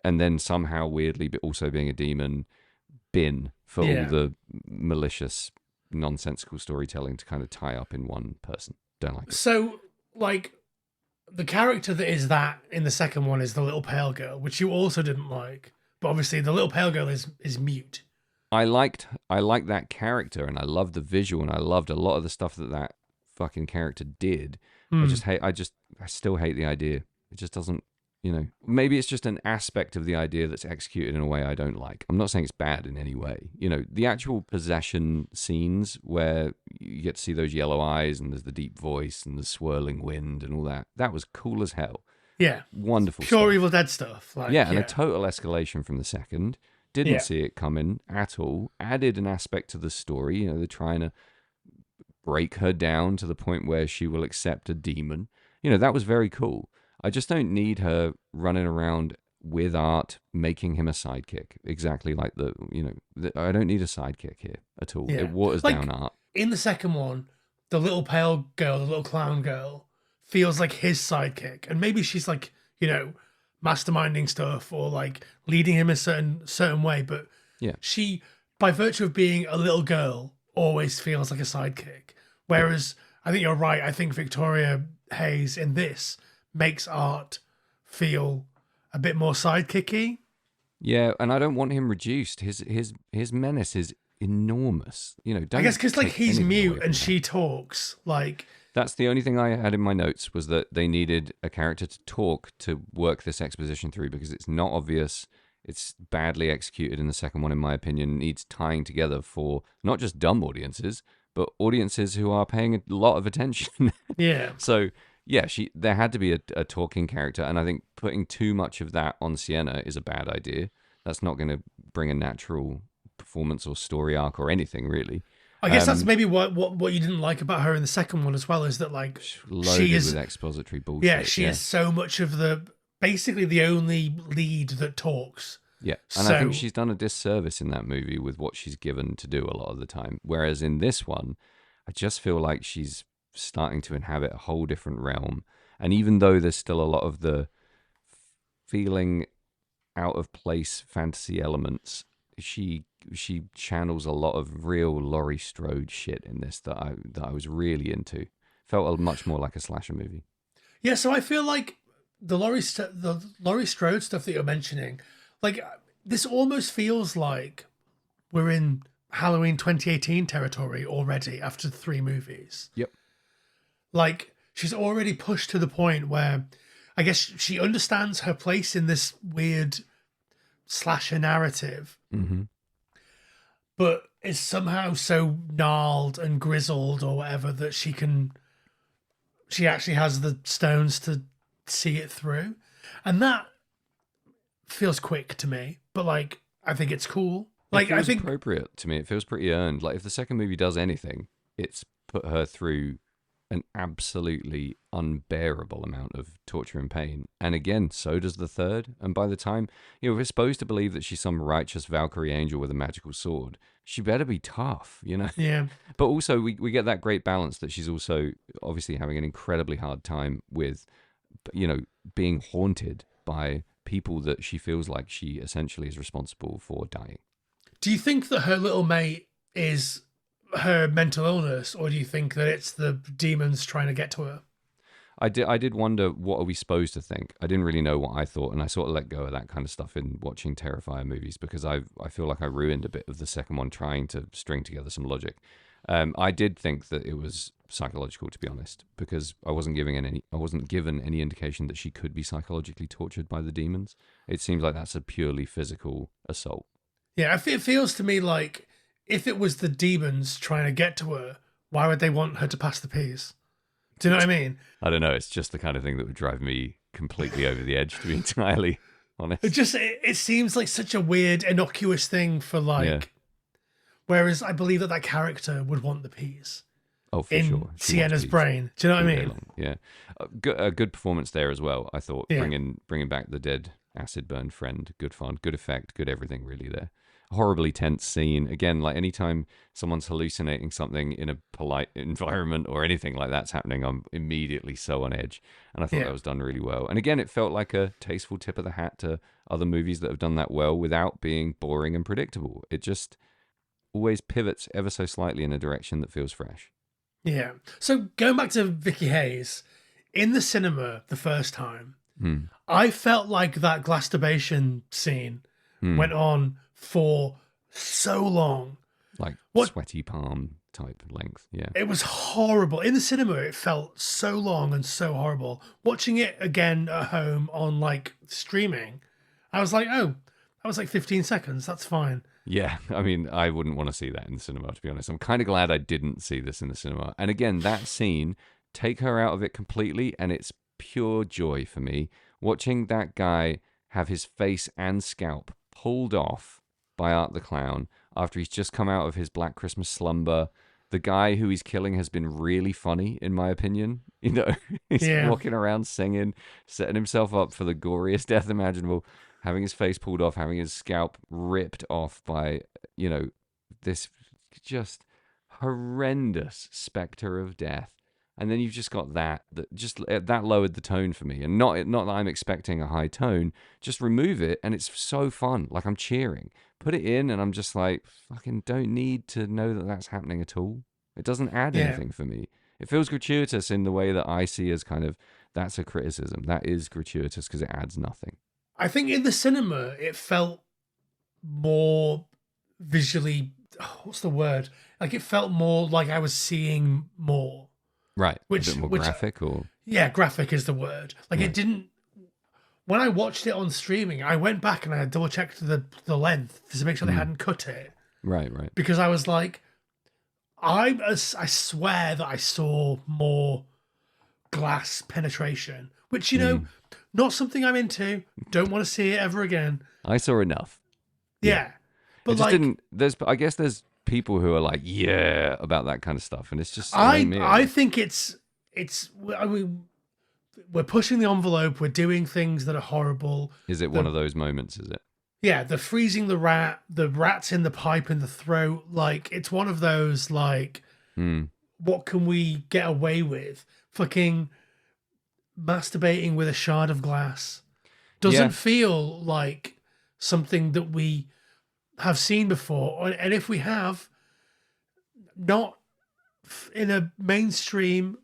and then somehow weirdly, but also being a demon, for all the malicious, nonsensical storytelling to kind of tie up in one person. Don't like it. So, like, the character that is that in the second one is the little pale girl, which you also didn't like. But obviously, the little pale girl is mute. I liked that character, and I loved the visual, and I loved a lot of the stuff that fucking character did. I still hate the idea. It just doesn't, maybe it's just an aspect of the idea that's executed in a way I don't like. I'm not saying it's bad in any way. The actual possession scenes where you get to see those yellow eyes and there's the deep voice and the swirling wind and all that, that was cool as hell. Yeah. Wonderful Pure stuff. Evil Dead stuff. And a total escalation from the second. Didn't Yeah. see it coming at all. Added an aspect to the story. They're trying to break her down to the point where she will accept a demon. That was very cool. I just don't need her running around with Art making him a sidekick. Exactly like I don't need a sidekick here at all. Yeah. It waters down Art. In the second one, the little pale girl, the little clown girl, feels like his sidekick. And maybe she's like, masterminding stuff or like leading him a certain way. But she, by virtue of being a little girl, always feels like a sidekick. Whereas I think you're right. I think Victoria Hayes in this makes Art feel a bit more sidekicky. Yeah, and I don't want him reduced. His menace is enormous. Don't I guess because like take he's anything away mute from and that. she talks like. That's the only thing I had in my notes, was that they needed a character to talk to work this exposition through, because it's not obvious. It's badly executed in the second one, in my opinion. It needs tying together for not just dumb audiences, but audiences who are paying a lot of attention. Yeah. So, yeah, there had to be a talking character, and I think putting too much of that on Sienna is a bad idea. That's not going to bring a natural performance or story arc or anything, really. I guess that's maybe what you didn't like about her in the second one as well, is that like Loaded she is with expository bullshit. Yeah, she is so much of basically the only lead that talks. Yeah, and I think she's done a disservice in that movie with what she's given to do a lot of the time. Whereas in this one, I just feel like she's starting to inhabit a whole different realm. And even though there's still a lot of the feeling out of place fantasy elements, she channels a lot of real Laurie Strode shit in this that I was really into. Felt much more like a slasher movie. Yeah, so I feel like the Laurie Strode stuff that you're mentioning, like this almost feels like we're in Halloween 2018 territory already after 3 movies. Yep. Like she's already pushed to the point where I guess she understands her place in this weird slasher narrative. Mm-hmm. But is somehow so gnarled and grizzled or whatever that she actually has the stones to see it through. And that feels quick to me, but like I think it's cool. Like it feels I think appropriate to me. It feels pretty earned. Like if the second movie does anything, it's put her through an absolutely unbearable amount of torture and pain. And again, so does the third. And by the time, we're supposed to believe that she's some righteous Valkyrie angel with a magical sword, she better be tough, Yeah. But also we get that great balance that she's also obviously having an incredibly hard time with, being haunted by people that she feels like she essentially is responsible for dying. Do you think that her little mate is her mental illness, or do you think that it's the demons trying to get to her? I did wonder, what are we supposed to think? I didn't really know what I thought, and I sort of let go of that kind of stuff in watching Terrifier movies, because I feel like I ruined a bit of the second one trying to string together some logic. I did think that it was psychological, to be honest, because I wasn't given any indication that she could be psychologically tortured by the demons. It seems like that's a purely physical assault. Yeah, it feels to me like if it was the demons trying to get to her, why would they want her to pass the peas? Do you know what I mean? I don't know. It's just the kind of thing that would drive me completely over the edge, to be entirely honest. It seems like such a weird, innocuous thing for like. Yeah. Whereas I believe that character would want the peas. Oh, for in sure. Sienna's brain. Do you know what I mean? Yeah. A good performance there as well, I thought. Yeah. Bringing back the dead acid burn friend. Good fun. Good effect. Good everything, really, there. Horribly tense scene. Again, like anytime someone's hallucinating something in a polite environment or anything like that's happening, I'm immediately so on edge. And I thought that was done really well. And again, it felt like a tasteful tip of the hat to other movies that have done that well without being boring and predictable. It just always pivots ever so slightly in a direction that feels fresh. Yeah. So going back to Vicky Hayes, in the cinema the first time, I felt like that glasturbation scene went on for so long. Like What- sweaty palm type length. Yeah. It was horrible. In the cinema, it felt so long and so horrible. Watching it again at home on like streaming, I was like, oh, that was like 15 seconds. That's fine. Yeah, I mean, I wouldn't want to see that in the cinema, to be honest. I'm kind of glad I didn't see this in the cinema. And again, that scene, take her out of it completely, and it's pure joy for me. Watching that guy have his face and scalp pulled off by Art the Clown after he's just come out of his Black Christmas slumber. The guy who he's killing has been really funny, in my opinion. You know, he's walking around singing, setting himself up for the goriest death imaginable, having his face pulled off, having his scalp ripped off by, you know, this just horrendous specter of death. And then you've just got that lowered the tone for me. And not that I'm expecting a high tone, just remove it and it's so fun. Like I'm cheering. Put it in and I'm just like, fucking don't need to know that that's happening at all. It doesn't add anything for me. It feels gratuitous in the way that I see as kind of, that's a criticism. That is gratuitous because it adds nothing. I think in the cinema, it felt more visually, what's the word? Like it felt more like I was seeing more. Right. A bit more graphic or? Yeah, graphic is the word. Like it didn't, when I watched it on streaming, I went back and I double checked the length to make sure they hadn't cut it. Right. Because I was like, I swear that I saw more glass penetration, which, you know, not something I'm into. Don't want to see it ever again. I saw enough. Yeah. But it just didn't, I guess there's people who are like, yeah, about that kind of stuff. And it's just, I think it's, I mean, we're pushing the envelope. We're doing things that are horrible. Is it one of those moments? Is it? Yeah, the freezing the rat's in the pipe in the throat. Like, it's one of those, like, what can we get away with? Fucking masturbating with a shard of glass. Doesn't feel like something that we have seen before. And if we have, not in a mainstream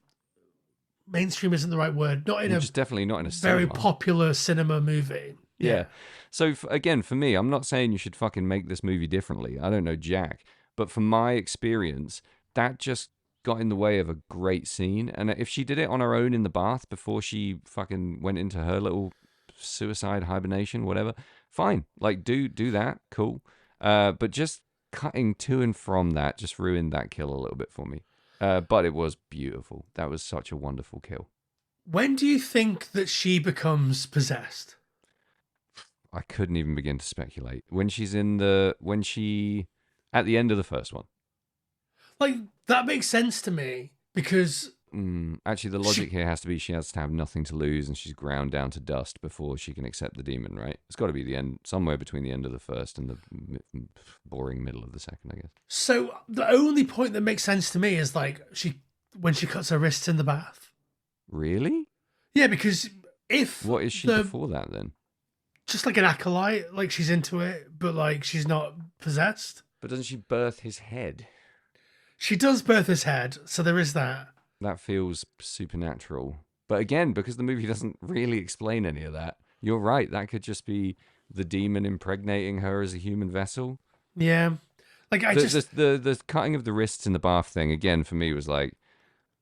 isn't the right word. Not in just definitely not in a very cinema. Popular cinema movie. Yeah. So again, for me, I'm not saying you should fucking make this movie differently. I don't know Jack, but from my experience, that just got in the way of a great scene. And if she did it on her own in the bath before she fucking went into her little suicide hibernation, whatever, fine. Like do that, cool. But just cutting to and from that just ruined that kill a little bit for me. But it was beautiful. That was such a wonderful kill. When do you think that she becomes possessed? I couldn't even begin to speculate. When she at the end of the first one. Like, that makes sense to me because actually, the logic here has to be she has to have nothing to lose and she's ground down to dust before she can accept the demon, right? It's got to be the end, somewhere between the end of the first and the boring middle of the second, I guess. So the only point that makes sense to me is like when she cuts her wrists in the bath. Really? Yeah, because what is she before that then? Just like an acolyte, like she's into it, but like she's not possessed. But doesn't she birth his head? She does birth his head, so there is that. That feels supernatural. But again, because the movie doesn't really explain any of that, you're right. That could just be the demon impregnating her as a human vessel. Yeah. Like the cutting of the wrists in the bath thing, again, for me was like,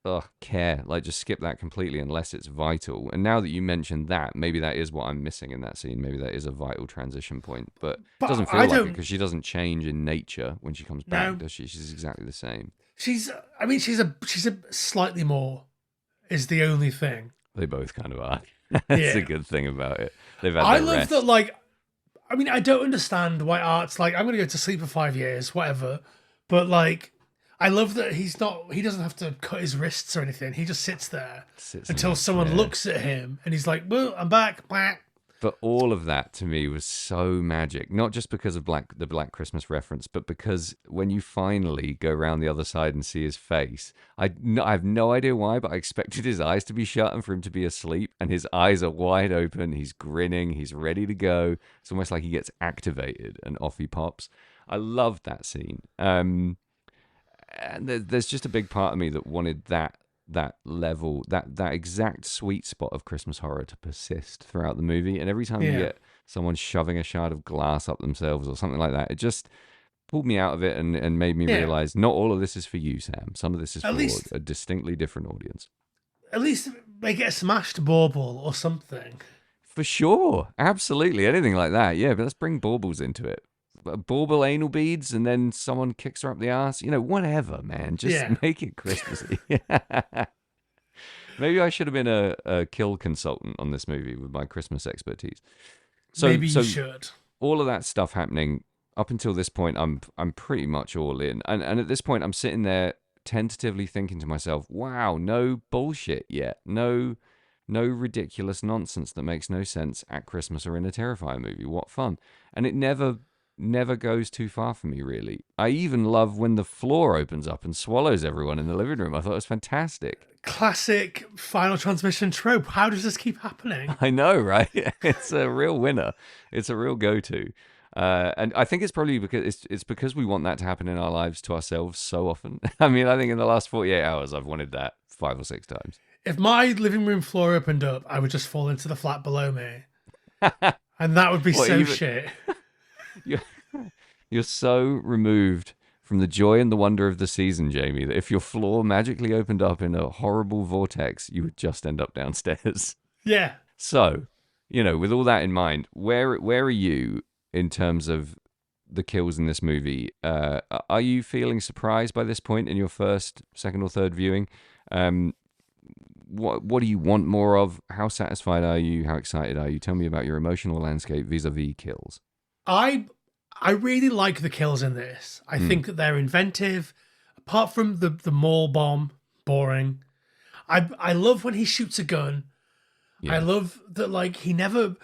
like just skip that completely unless it's vital. And now that you mentioned that, maybe that is what I'm missing in that scene. Maybe that is a vital transition point. But it doesn't feel like it because she doesn't change in nature when she comes back, does she? She's exactly the same. She's a slightly more is the only thing. They both kind of are. That's a good thing about it. They've had I their love rest. that, like, I mean, I don't understand why Art's like, I'm going to go to sleep for 5 years, whatever. But like, I love that he doesn't have to cut his wrists or anything. He just sits there until someone looks at him and he's like, well, I'm back. But all of that to me was so magic, not just because of the Black Christmas reference, but because when you finally go around the other side and see his face, I have no idea why, but I expected his eyes to be shut and for him to be asleep, and his eyes are wide open. He's grinning. He's ready to go. It's almost like he gets activated and off he pops. I loved that scene. And there's just a big part of me that wanted that level, that exact sweet spot of Christmas horror to persist throughout the movie. And every time you get someone shoving a shard of glass up themselves or something like that. It just pulled me out of it and made me Yeah. realize not all of this is for you, Sam. Some of this is At for least- a distinctly different audience. At least make it a smashed bauble or something. For sure. Absolutely. Anything like that. Yeah, but let's bring baubles into it. Bauble anal beads and then someone kicks her up the ass. Whatever, man. Just make it Christmassy. Maybe I should have been a kill consultant on this movie with my Christmas expertise. Maybe you should. All of that stuff happening up until this point, I'm pretty much all in. And at this point, I'm sitting there tentatively thinking to myself, wow, no bullshit yet. No ridiculous nonsense that makes no sense at Christmas or in a Terrifier movie. What fun. And it never goes too far for me, really. I even love when the floor opens up and swallows everyone in the living room. I thought it was fantastic. Classic Final Transmission trope. How does this keep happening? I know, right? It's a real winner. It's a real go-to. And I think it's probably because it's because we want that to happen in our lives to ourselves so often. I mean, I think in the last 48 hours, I've wanted that 5 or 6 times. If my living room floor opened up, I would just fall into the flat below me. And that would be shit. You're so removed from the joy and the wonder of the season, Jamie, that if your floor magically opened up in a horrible vortex, you would just end up downstairs. Yeah. So, with all that in mind, where are you in terms of the kills in this movie? Are you feeling surprised by this point in your first, second, or third viewing? What do you want more of? How satisfied are you? How excited are you? Tell me about your emotional landscape vis-a-vis kills. I really like the kills in this. I think that they're inventive. Apart from the mall bomb, boring. I love when he shoots a gun. Yeah. I love that, he never...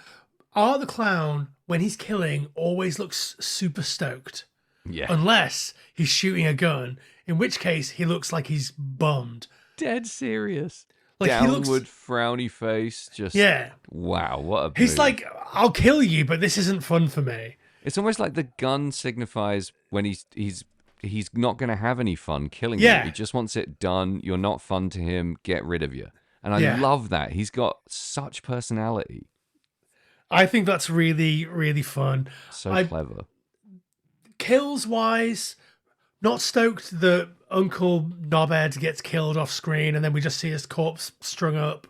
Art the Clown, when he's killing, always looks super stoked. Yeah. Unless he's shooting a gun, in which case he looks like he's bummed. Dead serious. Like, Downward frowny face. Just wow, what a He's move. like, I'll kill you, but this isn't fun for me. It's almost like the gun signifies when he's not going to have any fun killing you. He just wants it done. You're not fun to him. Get rid of you. And I love that. He's got such personality. I think that's really, really fun. So clever. Kills wise, not stoked that Uncle Knobhead gets killed off screen and then we just see his corpse strung up.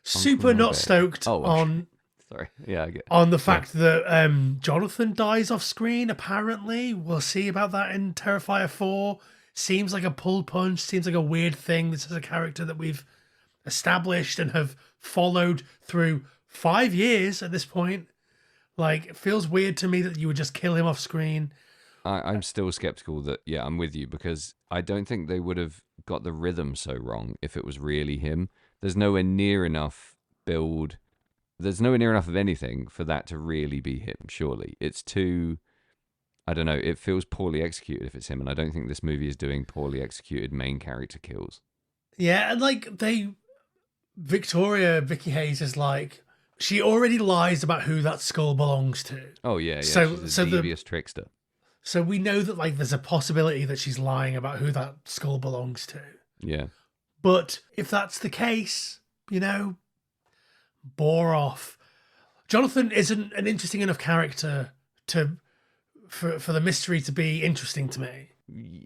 Super not stoked on... Sorry. Yeah, I get on the fact that Jonathan dies off screen, apparently. We'll see about that in Terrifier 4. Seems like a pull punch. Seems like a weird thing. This is a character that we've established and have followed through 5 years at this point. It feels weird to me that you would just kill him off screen. I'm still skeptical that, I'm with you, because I don't think they would have got the rhythm so wrong if it was really him. There's nowhere near enough build... There's nowhere near enough of anything for that to really be him, surely. It's too... I don't know, it feels poorly executed if it's him, and I don't think this movie is doing poorly executed main character kills. Yeah, and Vicky Hayes is she already lies about who that skull belongs to. Oh, yeah, So she's a devious trickster. So we know that there's a possibility that she's lying about who that skull belongs to. Yeah. But if that's the case, bore off. Jonathan isn't an interesting enough character for the mystery to be interesting to me.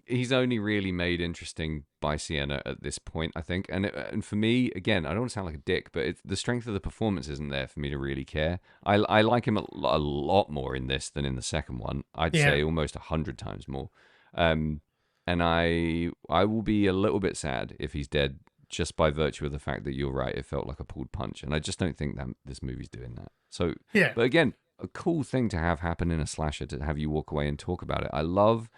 He's only really made interesting by Sienna at this point, I think. And for me, again, I don't want to sound like a dick, but the strength of the performance isn't there for me to really care. I like him a lot more in this than in the second one. I'd say almost 100 times more. And I will be a little bit sad if he's dead, just by virtue of the fact that you're right, it felt like a pulled punch. And I just don't think that this movie's doing that. So, but again, a cool thing to have happen in a slasher, to have you walk away and talk about it.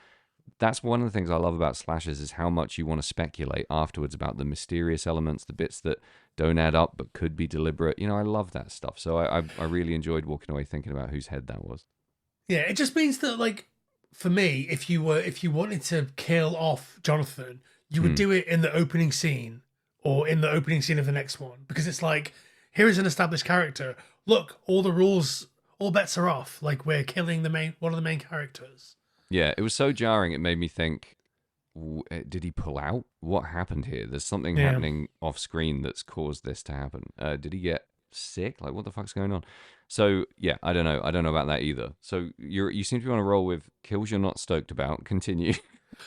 That's one of the things I love about slashers, is how much you want to speculate afterwards about the mysterious elements, the bits that don't add up but could be deliberate. I love that stuff. So I really enjoyed walking away thinking about whose head that was. Yeah, it just means that, for me, if you wanted to kill off Jonathan, you would do it in the opening scene. Or in the opening scene of the next one. Because it's here is an established character. Look, all the rules, all bets are off. We're killing one of the main characters. Yeah, it was so jarring, it made me think, did he pull out? What happened here? There's something happening off screen that's caused this to happen. Did he get sick? What the fuck's going on? So yeah, I don't know. I don't know about that either. So you seem to be on a roll with kills you're not stoked about. Continue.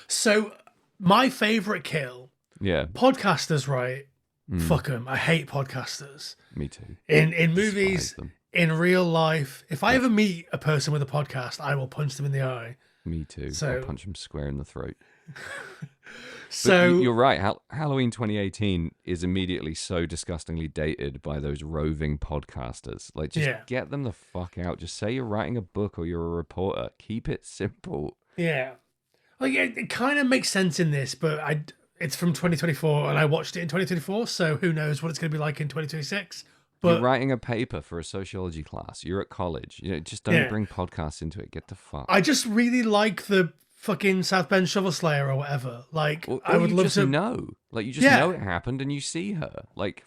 So my favorite kill, Yeah. podcasters, right? Mm, Fuck them. I hate podcasters. me too. In Despise movies, them. in real life, if I Yeah. ever meet a person with a podcast, I will punch them in the eye. Me too. So- I'll punch him square in the throat. But So you're right. Halloween 2018 is immediately so disgustingly dated by those roving podcasters. Like, just Yeah. get them the fuck out. Just say you're writing a book or you're a reporter. Keep it simple. yeah, like it kind of makes sense in this, but it's from 2024 and I watched it in 2024, so who knows what it's going to be like in 2026. You're But writing a paper for a sociology class. You're at college. Just don't Yeah. bring podcasts into it. Get the fuck. I just really like the fucking South Bend Shovel Slayer or whatever. Like, Or I would you love just to know. Like, you just Yeah. know it happened and you see her. Like,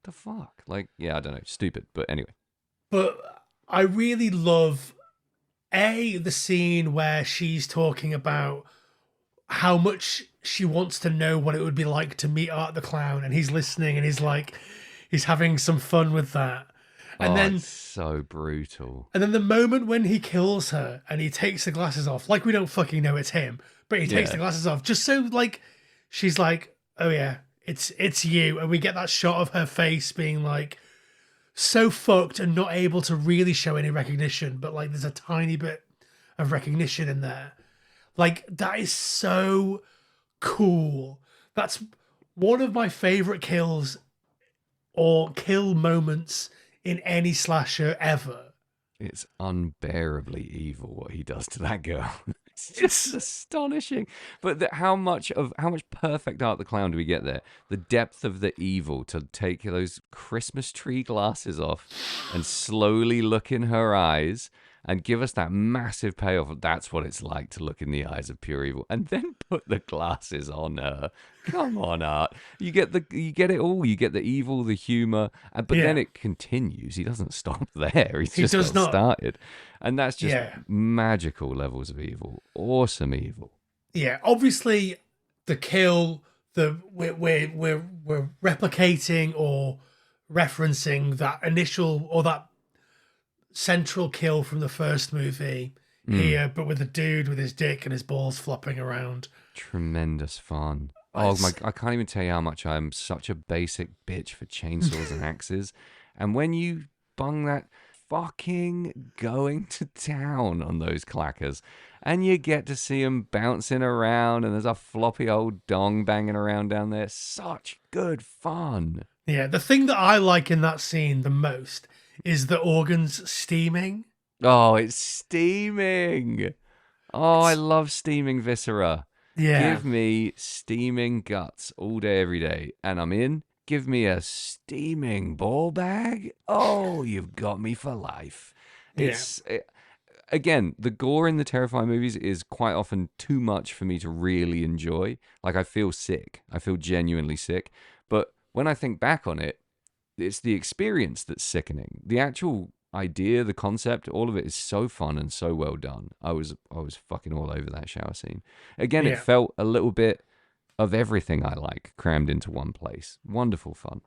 the fuck? Like, yeah, I don't know. Stupid. But anyway. But I really love the scene where she's talking about how much she wants to know what it would be like to meet Art the Clown, and he's listening and he's having some fun with that. And then It's so brutal. and then the moment when he kills her and he takes the glasses off, like we don't fucking know it's him, but he takes Yeah. the glasses off just so like she's like, oh yeah, it's you, and we get that shot of her face being like so fucked and not able to really show any recognition, but like there's a tiny bit of recognition in there. Like, that is so cool. That's one of my favorite kills or kill moments in any slasher ever. It's unbearably evil what he does to that girl. It's just astonishing. But how much perfect Art the Clown do we get there? The depth of the evil to take those Christmas tree glasses off and slowly look in her eyes and give us that massive payoff. That's what it's like to look in the eyes of pure evil, and then put the glasses on her. Come on, Art. You get it all. You get the evil, the humor, but then it continues. He doesn't stop there. He just does got not. started, and that's just Yeah. magical levels of evil. Awesome evil. Yeah, obviously the kill, we're replicating or referencing that initial or that central kill from the first movie here, but with a dude with his dick and his balls flopping around. Tremendous fun. Oh my! I can't even tell you how much I'm such a basic bitch for chainsaws and axes. And when you bung that fucking going to town on those clackers, and you get to see them bouncing around, and there's a floppy old dong banging around down there. Such good fun. Yeah, the thing that I like in that scene the most is the organs steaming. Oh, it's steaming. Oh, I love steaming viscera. Yeah. Give me steaming guts all day, every day, and I'm in. Give me a steaming ball bag. Oh, you've got me for life. Again, the gore in the Terrifier movies is quite often too much for me to really enjoy. Like, I feel sick. I feel genuinely sick. But when I think back on it, it's the experience that's sickening. The actual idea, the concept, all of it is so fun and so well done. I was fucking all over that shower scene. Again, it felt a little bit of everything I like crammed into one place. Wonderful fun.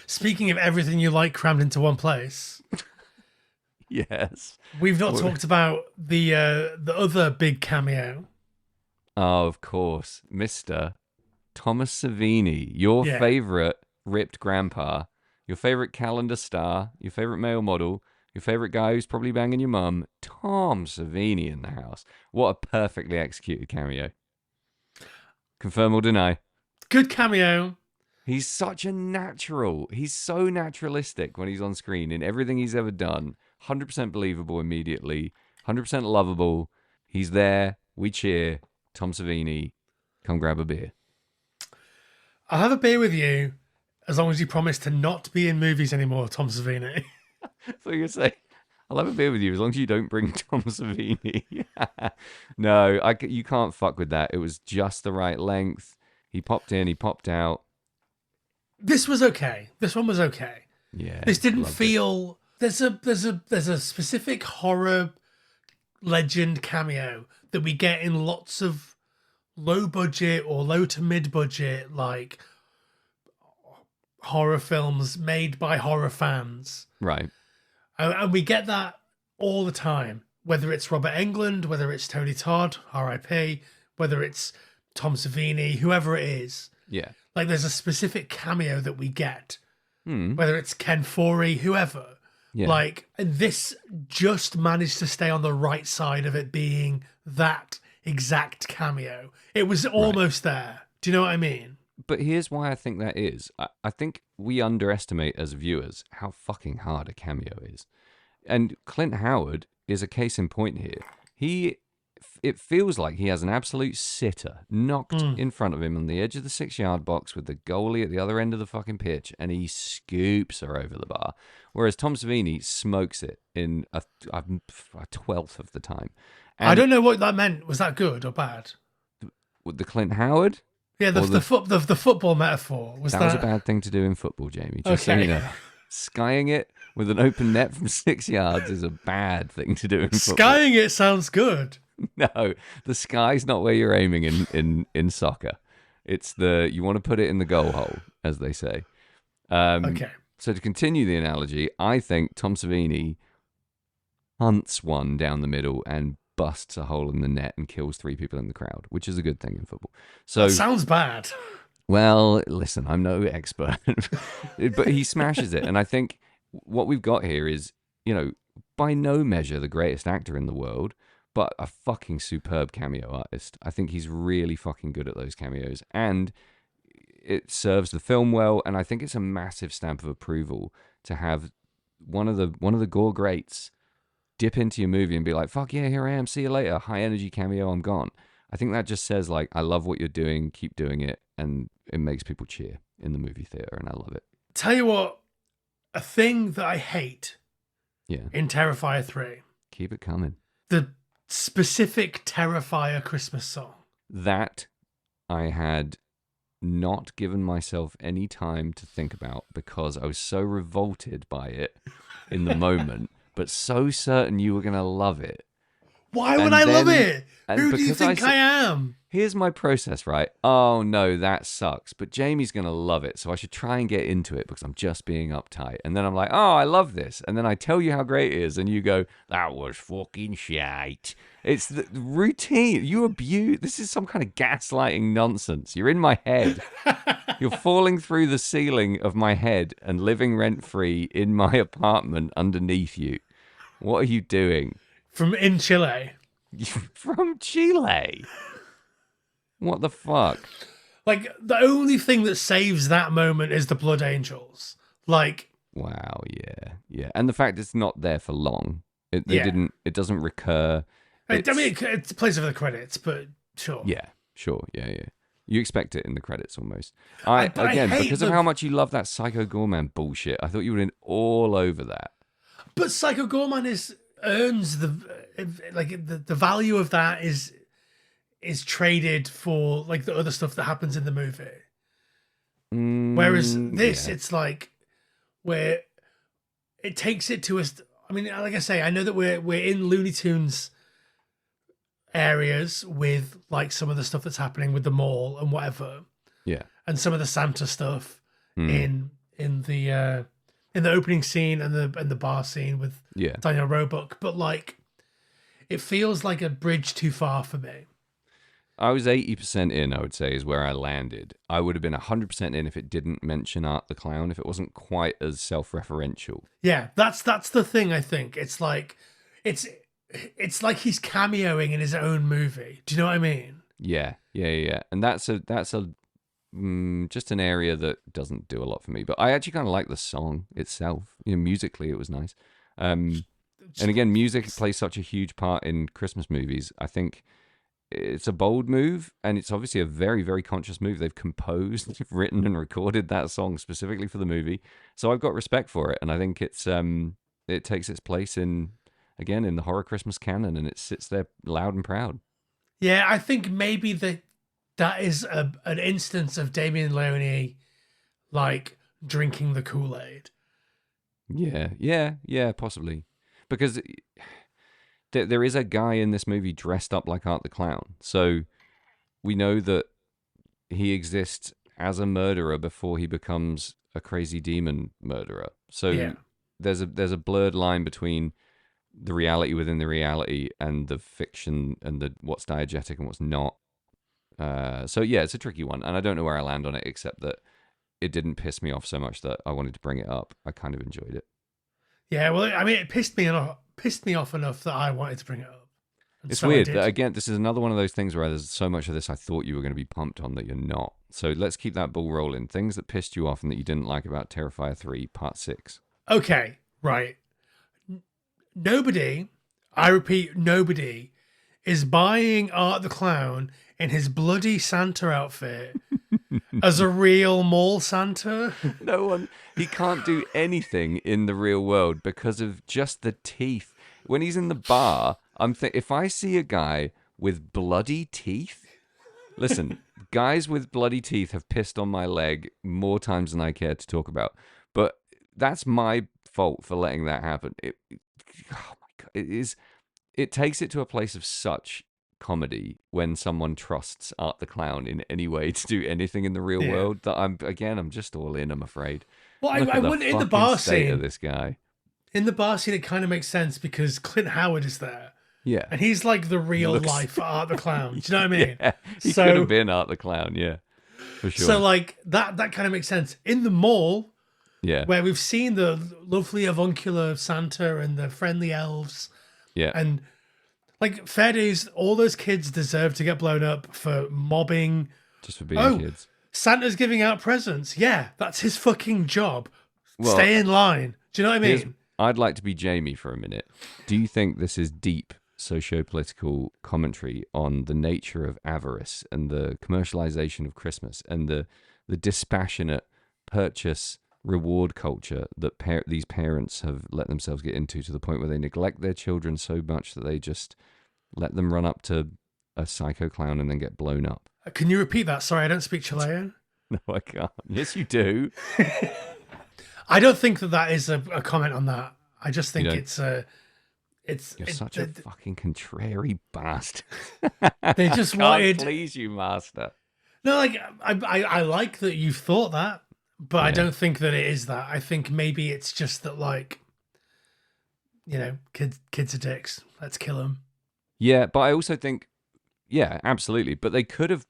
Speaking of everything you like crammed into one place, Yes. we've not talked about the other big cameo. Oh, of course, Mr. Thomas Savini, your favorite ripped grandpa, your favorite calendar star, your favorite male model, your favorite guy who's probably banging your mum, Tom Savini in the house. What a perfectly executed cameo. Confirm or deny? Good cameo. He's such a natural. He's so naturalistic when he's on screen in everything he's ever done. 100% believable immediately. 100% lovable. He's there. We cheer. Tom Savini, come grab a beer. I'll have a beer with you as long as you promise to not be in movies anymore, Tom Savini. So you say, I'll have a beer with you as long as you don't bring Tom Savini. No, you can't fuck with that. It was just the right length. He popped in, he popped out. This was okay. This one was okay. Yeah. This didn't loved it. feel. There's a specific horror legend cameo that we get in lots of low budget or low to mid budget like horror films made by horror fans. Right. And we get that all the time, whether it's Robert Englund, whether it's Tony Todd, R.I.P., whether it's Tom Savini, whoever it is. Yeah. Like there's a specific cameo that we get, Hmm. whether it's Ken Foree, whoever. Yeah. Like, and this just managed to stay on the right side of it being that exact cameo. It was almost there. Do you know what I mean? But here's why I think that is. I think we underestimate as viewers how fucking hard a cameo is. And Clint Howard is a case in point here. It feels like he has an absolute sitter knocked in front of him on the edge of the 6-yard box with the goalie at the other end of the fucking pitch, and he scoops her over the bar. Whereas Tom Savini smokes it in a 12th of the time. And I don't know what that meant. Was that good or bad? with the Clint Howard, Yeah, the football metaphor. that was a bad thing to do in football, Jamie. Just so you know. Skying it with an open net from 6 yards is a bad thing to do in football. Skying it sounds good. No, the sky's not where you're aiming in soccer. It's you want to put it in the goal hole, as they say. Okay. So to continue the analogy, I think Tom Savini hunts one down the middle and busts a hole in the net and kills 3 people in the crowd, which is a good thing in football. So That sounds bad. well, listen, I'm no expert, but he smashes it. And I think what we've got here is, by no measure the greatest actor in the world, but a fucking superb cameo artist. I think he's really fucking good at those cameos, and it serves the film well. And I think it's a massive stamp of approval to have one of the gore greats dip into your movie and be like, fuck yeah, here I am, see you later, high energy cameo, I'm gone. I think that just says, like, I love what you're doing, keep doing it, and it makes people cheer in the movie theater, and I love it. Tell you what, a thing that I hate in Terrifier 3. Keep it coming. The specific Terrifier Christmas song. That I had not given myself any time to think about because I was so revolted by it in the moment, but so certain you were going to love it. Why would I love it? Who do you because think I am? Here's my process, right? Oh no, that sucks. But Jamie's going to love it, so I should try and get into it because I'm just being uptight. And then I'm like, oh, I love this. And then I tell you how great it is, and you go, that was fucking shite. It's the routine. You abuse. This is some kind of gaslighting nonsense. You're in my head. You're falling through the ceiling of my head and living rent-free in my apartment underneath you. What are you doing? In Chile. From Chile? What the fuck? Like, the only thing that saves that moment is the Blood Angels. Like... Wow, yeah. And the fact it's not there for long. It doesn't recur. I mean, it plays over the credits, but sure. Yeah, sure, yeah. You expect it in the credits almost. But I hate because of how much you love that Psycho Goreman bullshit, I thought you would have been all over that. But Psycho Goreman earns the value of that is traded for like the other stuff that happens in the movie. Whereas this, it's like where it takes it to us. I mean, like I say, I know that we're in Looney Tunes areas with like some of the stuff that's happening with the mall and whatever. Yeah. And some of the Santa stuff in the opening scene and the bar scene with Daniel Roebuck, but like it feels like a bridge too far for me. I was 80% in, I would say, is where I landed. I would have been 100% in if it didn't mention Art the Clown, if it wasn't quite as self-referential. Yeah, that's the thing, I think. It's like it's like he's cameoing in his own movie. Do you know what I mean? Yeah. And that's just an area that doesn't do a lot for me. But I actually kind of like the song itself. Musically, it was nice. And again, music plays such a huge part in Christmas movies. I think it's a bold move, and it's obviously a very, very conscious move. They've composed, written, and recorded that song specifically for the movie. So I've got respect for it, and I think it takes its place in the horror Christmas canon, and it sits there loud and proud. Yeah, I think maybe that is an instance of Damien Leone like drinking the Kool-Aid. Yeah, possibly. Because there is a guy in this movie dressed up like Art the Clown. So we know that he exists as a murderer before he becomes a crazy demon murderer. So there's a blurred line between the reality within the reality and the fiction and the what's diegetic and what's not. So yeah, it's a tricky one, and I don't know where I land on it, except that it didn't piss me off so much that I wanted to bring it up. I kind of enjoyed it. Yeah, well, I mean, it pissed me off enough that I wanted to bring it up. And It's so I weird did. that, again, this is another one of those things where there's so much of this I thought you were going to be pumped on that you're not. So let's keep that ball rolling. Things that pissed you off and that you didn't like about Terrifier 3 Part 6. Okay, right. Nobody, I repeat, nobody is buying Art the Clown in his bloody Santa outfit as a real mall Santa. No one, he can't do anything in the real world because of just the teeth. When he's in the bar, if I see a guy with bloody teeth, listen, guys with bloody teeth have pissed on my leg more times than I care to talk about. But that's my fault for letting that happen. Oh my God, it takes it to a place of such comedy when someone trusts Art the Clown in any way to do anything in the real world that I'm just all in, I'm afraid. Well, Look I at wouldn't in the fucking bar state scene. of this guy. In the bar scene, it kind of makes sense because Clint Howard is there. Yeah. And he's like the real life Art the Clown. Do you know what I mean? Yeah, he could have been Art the Clown, yeah. For sure. So like that kind of makes sense. In the mall, yeah. where we've seen the lovely avuncular Santa and the friendly elves. Yeah. And like fair days, all those kids deserve to get blown up for mobbing. Just for being kids. Santa's giving out presents. Yeah, that's his fucking job. Well, stay in line. Do you know what I mean? I'd like to be Jamie for a minute. Do you think this is deep socio-political commentary on the nature of avarice and the commercialization of Christmas and the dispassionate purchase reward culture that these parents have let themselves get into to the point where they neglect their children so much that they just let them run up to a psycho clown and then get blown up? Can you repeat that? Sorry, I don't speak Chilean. No, I can't. Yes, you do. I don't think that is a comment on that. I just think you're such a fucking contrary bastard. They just Can't wanted. Please, you master. No, like I like that you've thought that, but I don't think that it is that. I think maybe it's just that, like, kids are dicks. Let's kill them. Yeah, but I also think, yeah, absolutely. But he could have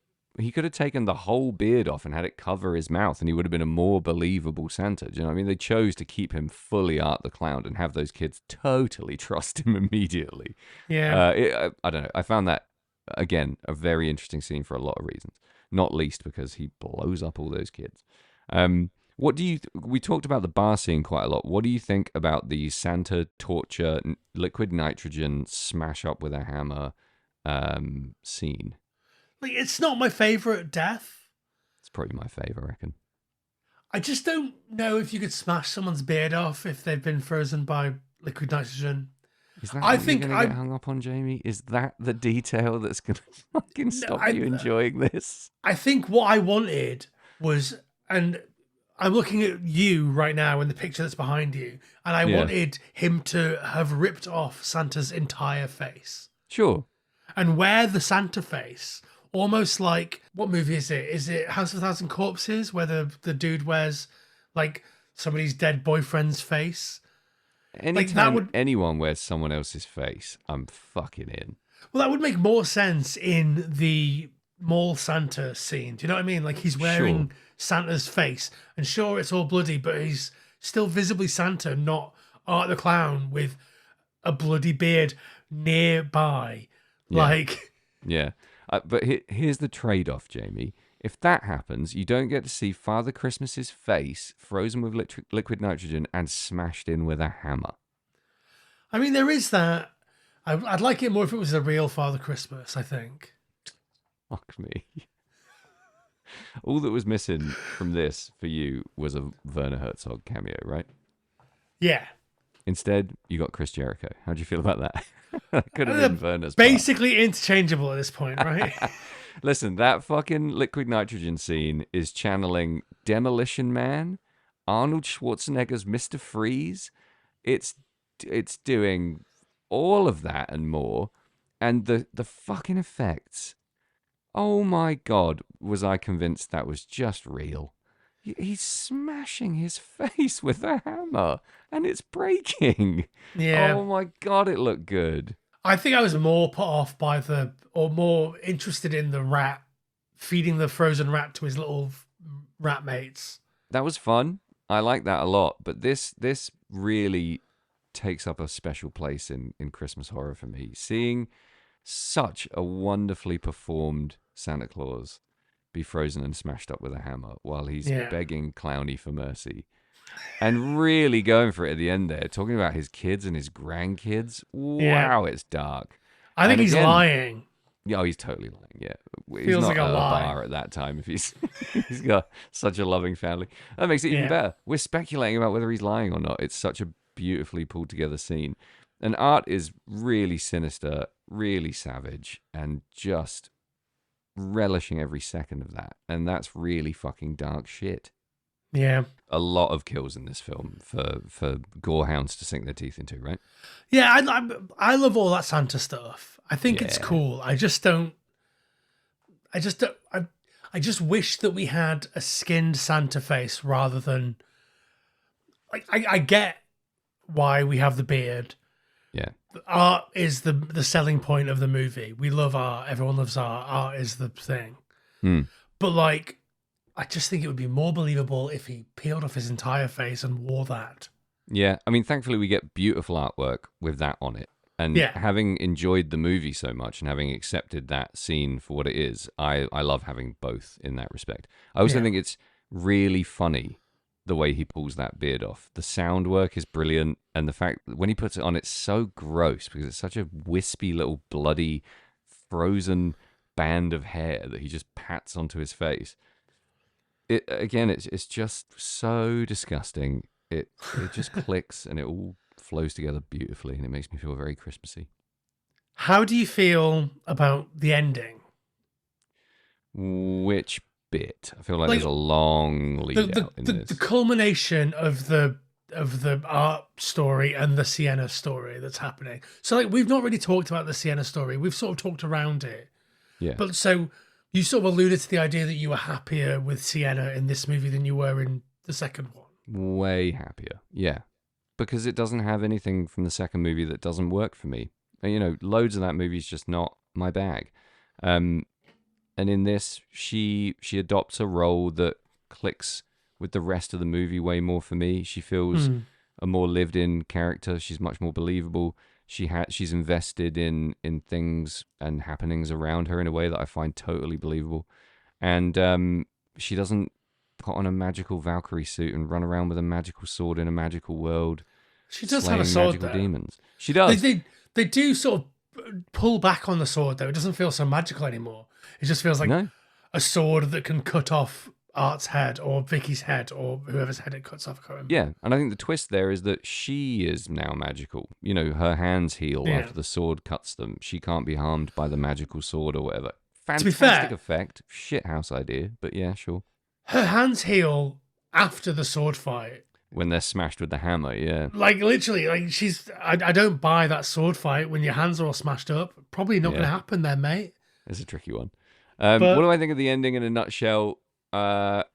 taken the whole beard off and had it cover his mouth, and he would have been a more believable Santa. Do you know what I mean? They chose to keep him fully Art the Clown and have those kids totally trust him immediately. Yeah. I don't know. I found that, again, a very interesting scene for a lot of reasons, not least because he blows up all those kids. We talked about the bar scene quite a lot. What do you think about the Santa torture, liquid nitrogen, smash up with a hammer scene? Like, it's not my favorite death. It's probably my favorite, I reckon. I just don't know if you could smash someone's beard off if they've been frozen by liquid nitrogen. Is that what you're going to get hung up on, Jamie? Is that the detail that's going to fucking stop you enjoying this? I think what I wanted was, and I'm looking at you right now in the picture that's behind you, and I wanted him to have ripped off Santa's entire face. Sure. And wear the Santa face, almost like, what movie is it? Is it House of a Thousand Corpses, where the dude wears like somebody's dead boyfriend's face? Anytime anyone wears someone else's face, I'm fucking in. Well, that would make more sense in the mall Santa scene. Do you know what I mean? Like, he's wearing Santa's face, and sure, it's all bloody, but he's still visibly Santa, not Art the Clown with a bloody beard nearby. Yeah. But here's the trade-off, Jamie. If that happens, you don't get to see Father Christmas's face frozen with liquid nitrogen and smashed in with a hammer. I mean, there is that. I'd like it more if it was a real Father Christmas, I think. Fuck me. All that was missing from this for you was a Werner Herzog cameo, right? Yeah. Instead, you got Chris Jericho. How'd you feel about that? That could have been Werner's basically part. Interchangeable at this point, right? Listen, that fucking liquid nitrogen scene is channeling Demolition Man, Arnold Schwarzenegger's Mr. Freeze. It's doing all of that and more. And the fucking effects. Oh my God, was I convinced that was just real. He's smashing his face with a hammer, and it's breaking. Yeah. Oh my god, it looked good. I think I was more put off by or more interested in the rat feeding the frozen rat to his little rat mates. That was fun. I like that a lot. But this really takes up a special place in Christmas horror for me. Seeing such a wonderfully performed Santa Claus be frozen and smashed up with a hammer while he's begging Clowny for mercy. And really going for it at the end there, talking about his kids and his grandkids. Wow, it's dark. I think he's lying. Yeah, he's totally lying. Yeah, he's Feels not like a at lie. bar at that time if he's he's got such a loving family. That makes it even better. We're speculating about whether he's lying or not. It's such a beautifully pulled together scene, and Art is really sinister, really savage, and just relishing every second of that. And that's really fucking dark shit. Yeah. A lot of kills in this film for gorehounds to sink their teeth into, right? Yeah, I love all that Santa stuff. I think it's cool. I just wish that we had a skinned Santa face rather than I get why we have the beard. Yeah. Art is the selling point of the movie. We love art. Everyone loves art. Art is the thing. But like, I just think it would be more believable if he peeled off his entire face and wore that. Yeah, I mean, thankfully we get beautiful artwork with that on it. And having enjoyed the movie so much and having accepted that scene for what it is, I love having both in that respect. I also think it's really funny the way he pulls that beard off. The sound work is brilliant, and the fact that when he puts it on, it's so gross because it's such a wispy little bloody frozen band of hair that he just pats onto his face. It's just so disgusting. It just clicks and it all flows together beautifully, and it makes me feel very Christmassy. How do you feel about the ending? Which bit? I feel like there's a long lead out in this. The culmination of the art story and the Sienna story that's happening. So like we've not really talked about the Sienna story. We've sort of talked around it. Yeah. But so you sort of alluded to the idea that you were happier with Sienna in this movie than you were in the second one. Way happier. Yeah. Because it doesn't have anything from the second movie that doesn't work for me. You know, loads of that movie is just not my bag. And in this, she adopts a role that clicks with the rest of the movie way more for me. She feels a more lived-in character. She's much more believable. She's invested in things and happenings around her in a way that I find totally believable. And she doesn't put on a magical Valkyrie suit and run around with a magical sword in a magical world. She does have a sword, magical though. Demons. She does. They do sort of pull back on the sword, though. It doesn't feel so magical anymore. It just feels like a sword that can cut off Art's head or Vicky's head or whoever's head it cuts off. I can't remember. Yeah, and I think the twist there is that she is now magical. You know, her hands heal after the sword cuts them. She can't be harmed by the magical sword or whatever. Fantastic effect. Shithouse idea, but yeah, sure. Her hands heal after the sword fight. When they're smashed with the hammer, yeah. Like, literally, like I don't buy that sword fight when your hands are all smashed up. Probably not going to happen then, mate. It's a tricky one. What do I think of the ending in a nutshell? It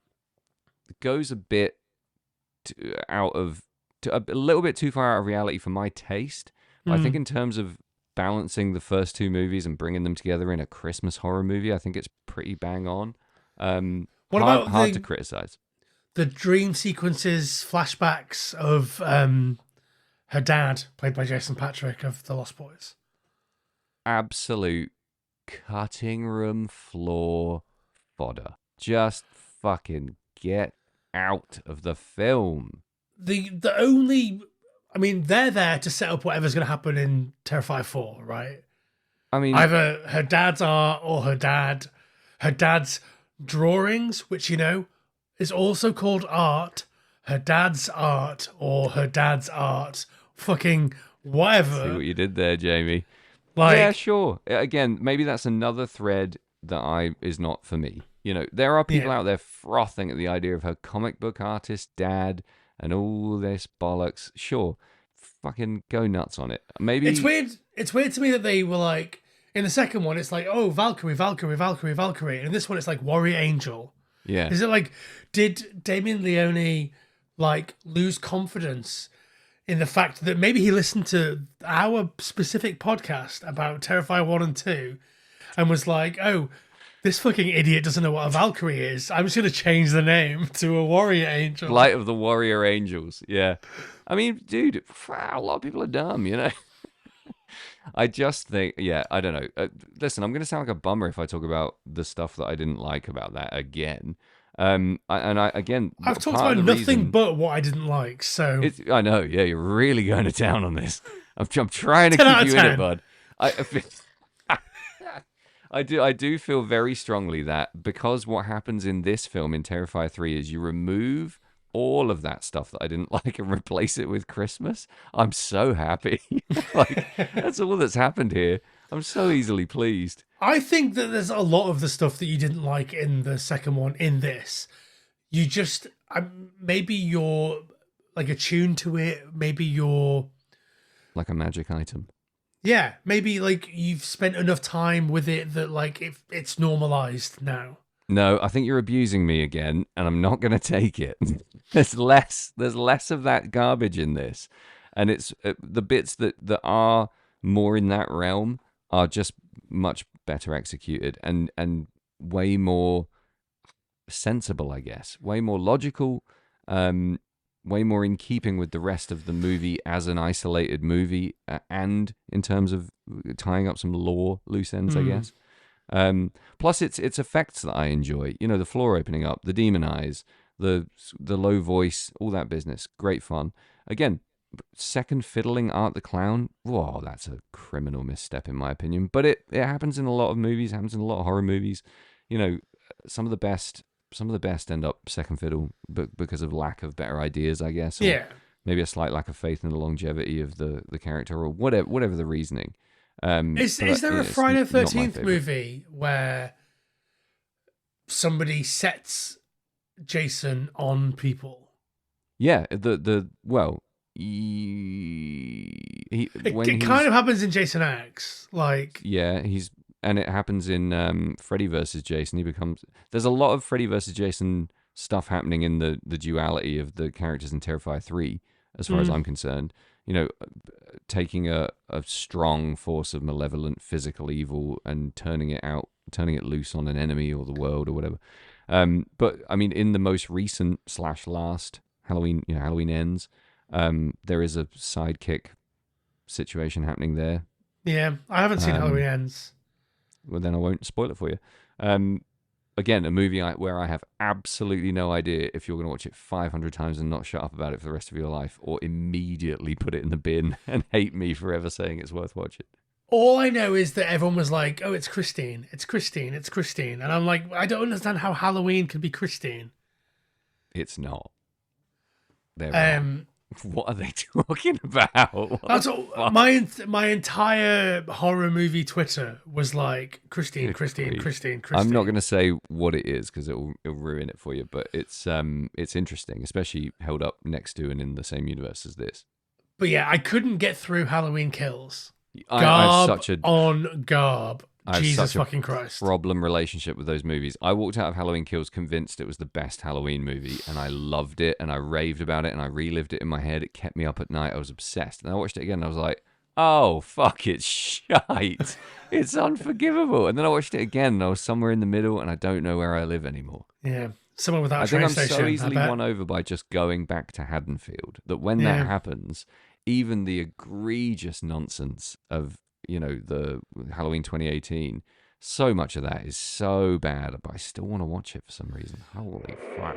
goes a bit a little bit too far out of reality for my taste. I think in terms of balancing the first two movies and bringing them together in a Christmas horror movie, I think it's pretty bang on. Hard to criticize. The dream sequences, flashbacks of her dad, played by Jason Patric of The Lost Boys. Absolute cutting room floor fodder. Just fucking get out of the film. They're there to set up whatever's going to happen in Terrifier 4, right? I mean, either her dad's art or her dad's drawings, which, you know, is also called art, her dad's art or her dad's art, fucking whatever. See what you did there, Jamie. Like, yeah, sure. Again, maybe that's another thread that is not for me. You know, there are people out there frothing at the idea of her comic book artist dad and all this bollocks. Sure, fucking go nuts on it. Maybe it's weird. It's weird to me that they were like, in the second one, it's like, oh, Valkyrie, Valkyrie, Valkyrie, Valkyrie, and in this one, it's like Warrior Angel. Yeah. Is it like, did Damien Leone like lose confidence in the fact that maybe he listened to our specific podcast about Terrifier 1 and 2 and was like, oh, this fucking idiot doesn't know what a Valkyrie is. I'm just going to change the name to a Warrior Angel. Flight of the Warrior Angels. Yeah. I mean, dude, a lot of people are dumb, you know? I just think, yeah, I don't know. Listen, I'm going to sound like a bummer if I talk about the stuff that I didn't like about that again. Again, I've talked part about of the nothing reason, but what I didn't like, so... I know, yeah, you're really going to town on this. I'm trying to 10 out keep of you in 10. it, bud. I do feel very strongly that because what happens in this film, in Terrifier 3, is you remove all of that stuff that I didn't like and replace it with Christmas. I'm so happy. Like, that's all that's happened here. I'm so easily pleased. I think that there's a lot of the stuff that you didn't like in the second one in this. You just... maybe you're like attuned to it. Maybe you're... Like a magic item. Yeah, maybe like you've spent enough time with it that like it's normalized now. No, I think you're abusing me again, and I'm not going to take it. There's less of that garbage in this, and it's the bits that are more in that realm are just much better executed and way more sensible, I guess, way more logical, way more in keeping with the rest of the movie as an isolated movie, and in terms of tying up some lore loose ends, I guess. Plus, it's effects that I enjoy. You know, the floor opening up, the demon eyes, the low voice, all that business. Great fun. Again, second fiddling Art the Clown. Whoa, that's a criminal misstep in my opinion. But it happens in a lot of movies. Happens in a lot of horror movies. You know, some of the best end up second fiddle, but because of lack of better ideas, I guess. Or Yeah. maybe a slight lack of faith in the longevity of the character, or whatever the reasoning. Is there a Friday the 13th movie where somebody sets Jason on people? Yeah, it kind of happens in Jason X, like and it happens in Freddy versus Jason. There's a lot of Freddy versus Jason stuff happening in the duality of the characters in Terrifier 3, as far as I'm concerned. You know, taking a strong force of malevolent physical evil and turning it loose on an enemy or the world or whatever. But I mean, in the most recent / last Halloween, Halloween Ends, there is a sidekick situation happening there. Yeah, I haven't seen Halloween Ends. Well, then I won't spoil it for you. Again, a movie where I have absolutely no idea if you're going to watch it 500 times and not shut up about it for the rest of your life, or immediately put it in the bin and hate me for ever saying it's worth watching. All I know is that everyone was like, oh, it's Christine. It's Christine. It's Christine. And I'm like, I don't understand how Halloween could be Christine. It's not. What are they talking about? That's all, my entire horror movie Twitter was like Christine, Christine, Christine, Christine. I'm not going to say what it is because it'll ruin it for you, but it's interesting, especially held up next to and in the same universe as this. But yeah, I couldn't get through Halloween Kills. I have such a garb. Jesus fucking Christ. Problem relationship with those movies. I walked out of Halloween Kills convinced it was the best Halloween movie, and I loved it, and I raved about it, and I relived it in my head. It kept me up at night. I was obsessed. And I watched it again, and I was like, oh, fuck, it's shite. It's unforgivable. And then I watched it again, and I was somewhere in the middle, and I don't know where I live anymore. Yeah, someone without a train train station. I think I'm so station, easily won over by just going back to Haddonfield that when that happens, even the egregious nonsense of, the Halloween 2018, so much of that is so bad, but I still want to watch it for some reason. Holy fuck.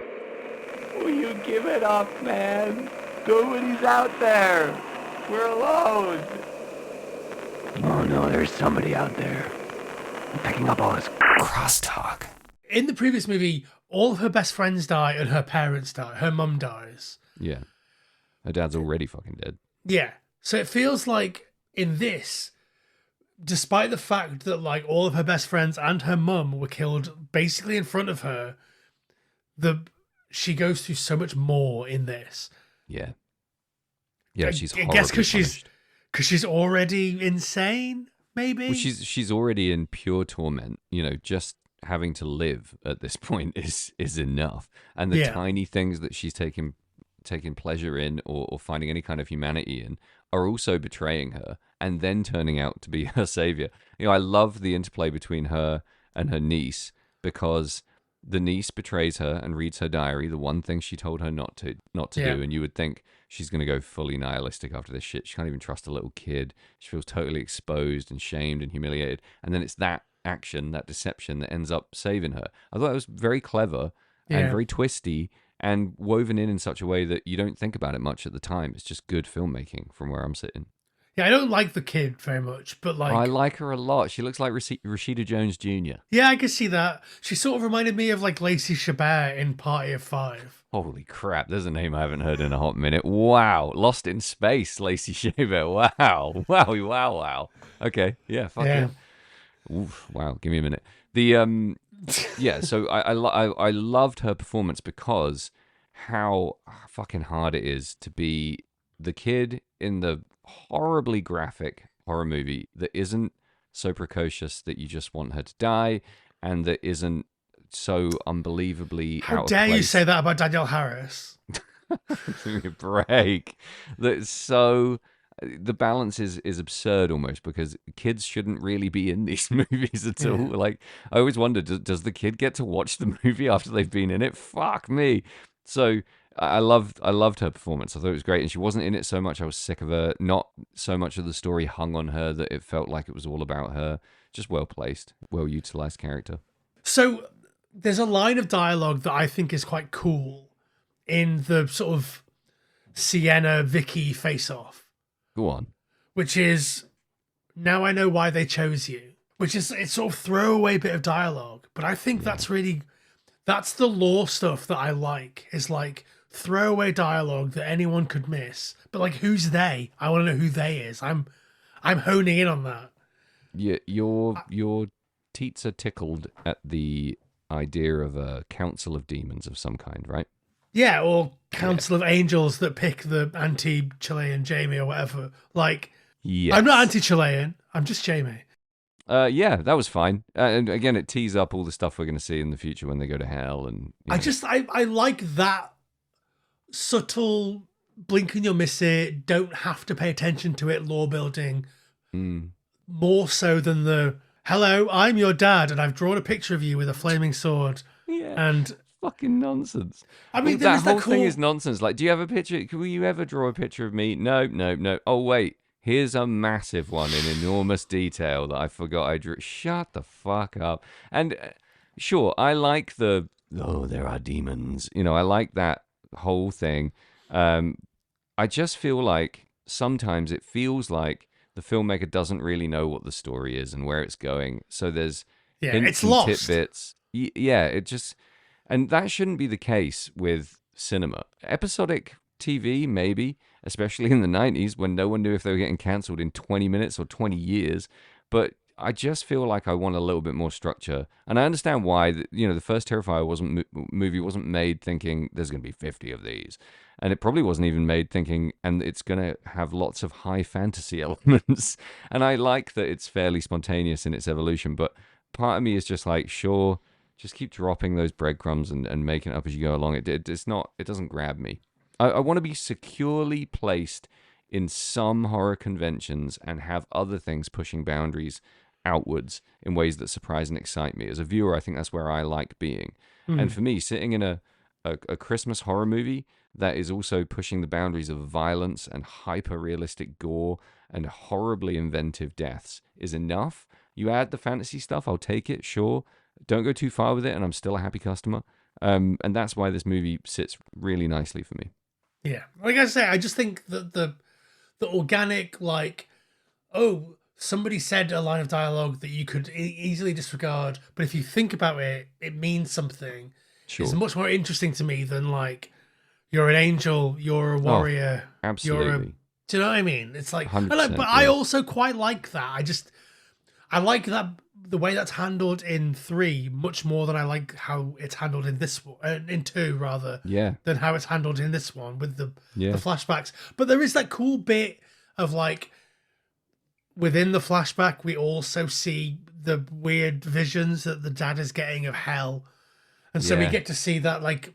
Will you give it up, man? Nobody's out there. We're alone. Oh no, there's somebody out there. I'm picking up all this crosstalk. In the previous movie, all of her best friends die and her parents die. Her mum dies. Yeah. Her dad's already fucking dead. Yeah. So it feels like in this, despite the fact that like all of her best friends and her mum were killed basically in front of her, she goes through so much more in this. Yeah. Yeah, she's horribly I guess because she's already insane, maybe. Well, she's already in pure torment. Just having to live at this point is enough, and the tiny things that she's taking pleasure in or finding any kind of humanity in are also betraying her and then turning out to be her savior. I love the interplay between her and her niece, because the niece betrays her and reads her diary, the one thing she told her not to do, and you would think she's going to go fully nihilistic after this shit. She can't even trust a little kid. She feels totally exposed and shamed and humiliated, and then it's that action, that deception, that ends up saving her. I thought it was very clever and very twisty and woven in such a way that you don't think about it much at the time. It's just good filmmaking from where I'm sitting. Yeah, I don't like the kid very much, but like... I like her a lot. She looks like Rashida Jones Jr. Yeah, I can see that. She sort of reminded me of like Lacey Chabert in Party of Five. Holy crap, there's a name I haven't heard in a hot minute. Wow. Lost in Space, Lacey Chabert. Wow. Wow. Okay, yeah, fuck yeah. Oof, wow, give me a minute. Yeah, so I loved her performance because how fucking hard it is to be the kid in the horribly graphic horror movie that isn't so precocious that you just want her to die, and that isn't so unbelievably How out of dare you place. say that about Danielle Harris? Give me a break. That's so... The balance is absurd almost, because kids shouldn't really be in these movies at all. Like, I always wonder, does the kid get to watch the movie after they've been in it? Fuck me. So I loved her performance. I thought it was great, and she wasn't in it so much I was sick of her. Not so much of the story hung on her that it felt like it was all about her. Just well placed, well utilized character. So there's a line of dialogue that I think is quite cool in the sort of Sienna Vicky face-off. Go on. Which is, now I know why they chose you. Which is, it's sort of throwaway bit of dialogue. But I think that's the lore stuff that I like. Is like throwaway dialogue that anyone could miss. But like, who's they? I want to know who they is. I'm honing in on that. Yeah, your teats are tickled at the idea of a council of demons of some kind, right? Yeah, or Council of Angels that pick the anti-Chilean Jamie or whatever. Like, yes. I'm not anti-Chilean. I'm just Jamie. Yeah, that was fine. And again, it tees up all the stuff we're going to see in the future when they go to hell. And I like that subtle blink and you'll miss it. Don't have to pay attention to it. Lore building more so than the hello, I'm your dad, and I've drawn a picture of you with a flaming sword. Yeah. And fucking nonsense. I mean, that whole thing is nonsense. Like, do you have a picture? Will you ever draw a picture of me? No. Oh, wait. Here's a massive one in enormous detail that I forgot I drew. Shut the fuck up. And sure, I like there are demons. I like that whole thing. I just feel like sometimes it feels like the filmmaker doesn't really know what the story is and where it's going. So there's it's lost. Tidbits. It just... And that shouldn't be the case with cinema. Episodic TV, maybe, especially in the 90s when no one knew if they were getting cancelled in 20 minutes or 20 years. But I just feel like I want a little bit more structure. And I understand why, the first Terrifier movie wasn't made thinking there's going to be 50 of these. And it probably wasn't even made thinking, and it's going to have lots of high fantasy elements. And I like that it's fairly spontaneous in its evolution. But part of me is just like, sure... Just keep dropping those breadcrumbs and making it up as you go along. It doesn't grab me. I want to be securely placed in some horror conventions and have other things pushing boundaries outwards in ways that surprise and excite me. As a viewer, I think that's where I like being. And for me, sitting in a Christmas horror movie that is also pushing the boundaries of violence and hyper-realistic gore and horribly inventive deaths is enough. You add the fantasy stuff, I'll take it, sure. Don't go too far with it, and I'm still a happy customer. And that's why this movie sits really nicely for me. Yeah. Like I say, I just think that the organic, like, oh, somebody said a line of dialogue that you could easily disregard, but if you think about it, it means something. Sure. It's much more interesting to me than, like, you're an angel, you're a warrior. Oh, absolutely. Do you know what I mean? It's like, but yeah. I also quite like that. I like that the way that's handled in 3 much more than I like how it's handled in this one, in 2 rather. Yeah. Than how it's handled in this one with the flashbacks. But there is that cool bit of like within the flashback, we also see the weird visions that the dad is getting of hell. And so we Yeah. get to see that, like,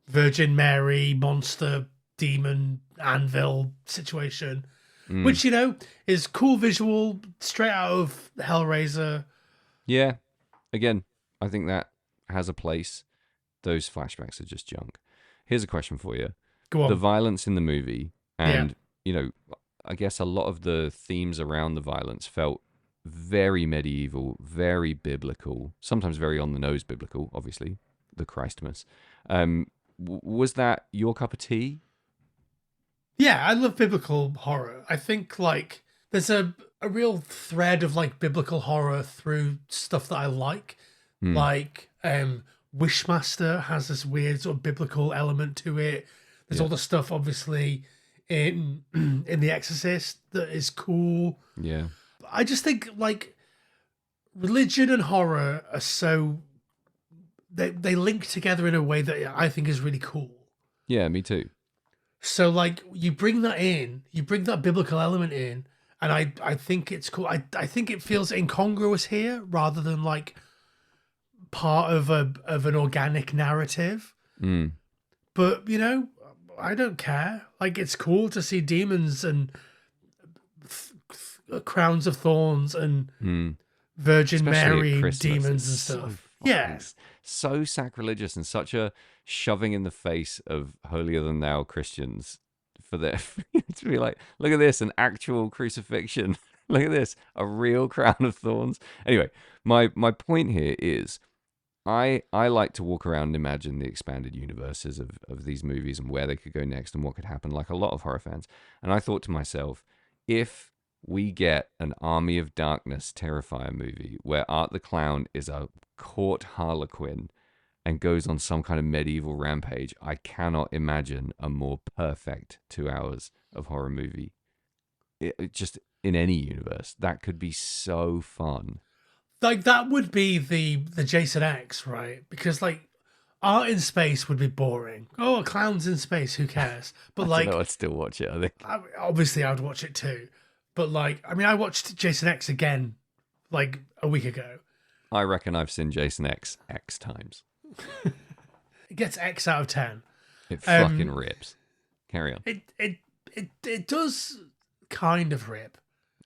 Virgin Mary, monster, demon, anvil situation, which, you know, is cool visual, straight out of Hellraiser. Yeah. Again, I think that has a place. Those flashbacks are just junk. Here's a question for you. Go on. The violence in the movie, and, you know, I guess a lot of the themes around the violence felt very medieval, very biblical, sometimes very on the nose biblical, obviously, the Christmas. Was that your cup of tea? Yeah, I love biblical horror. I think, like, there's a real thread of, like, biblical horror through stuff that I like. Like, Wishmaster has this weird sort of biblical element to it. There's all the stuff, obviously, in The Exorcist that is cool. Yeah. I just think, like, religion and horror are so... They link together in a way that I think is really cool. Yeah, me too. So, like, you bring that in, you bring that biblical element in, and I think it's cool. I think it feels incongruous here rather than, like, part of an organic narrative. But, you know, I don't care. Like, it's cool to see demons and crowns of thorns and Virgin Especially at Mary Christmas, demons and it's stuff. fucking so sacrilegious and such a shoving in the face of holier than thou Christians for their to be like, look at this, an actual crucifixion. Look at this, a real crown of thorns. Anyway, my point here is I like to walk around and imagine the expanded universes of these movies and where they could go next and what could happen, like a lot of horror fans. And I thought to myself, if we get an Army of Darkness Terrifier movie where Art the Clown is a court harlequin and goes on some kind of medieval rampage, I cannot imagine a more perfect 2 hours of horror movie. It just in any universe, that could be so fun. Like, that would be the Jason X, right? Because, like, art in space would be boring. Oh, clowns in space, who cares? But, like, I'd still watch it, I think. Obviously, I would watch it too. But, like, I mean, I watched Jason X again, like, a week ago. I reckon I've seen Jason X times. It gets X out of 10. It fucking rips. Carry on. It does kind of rip.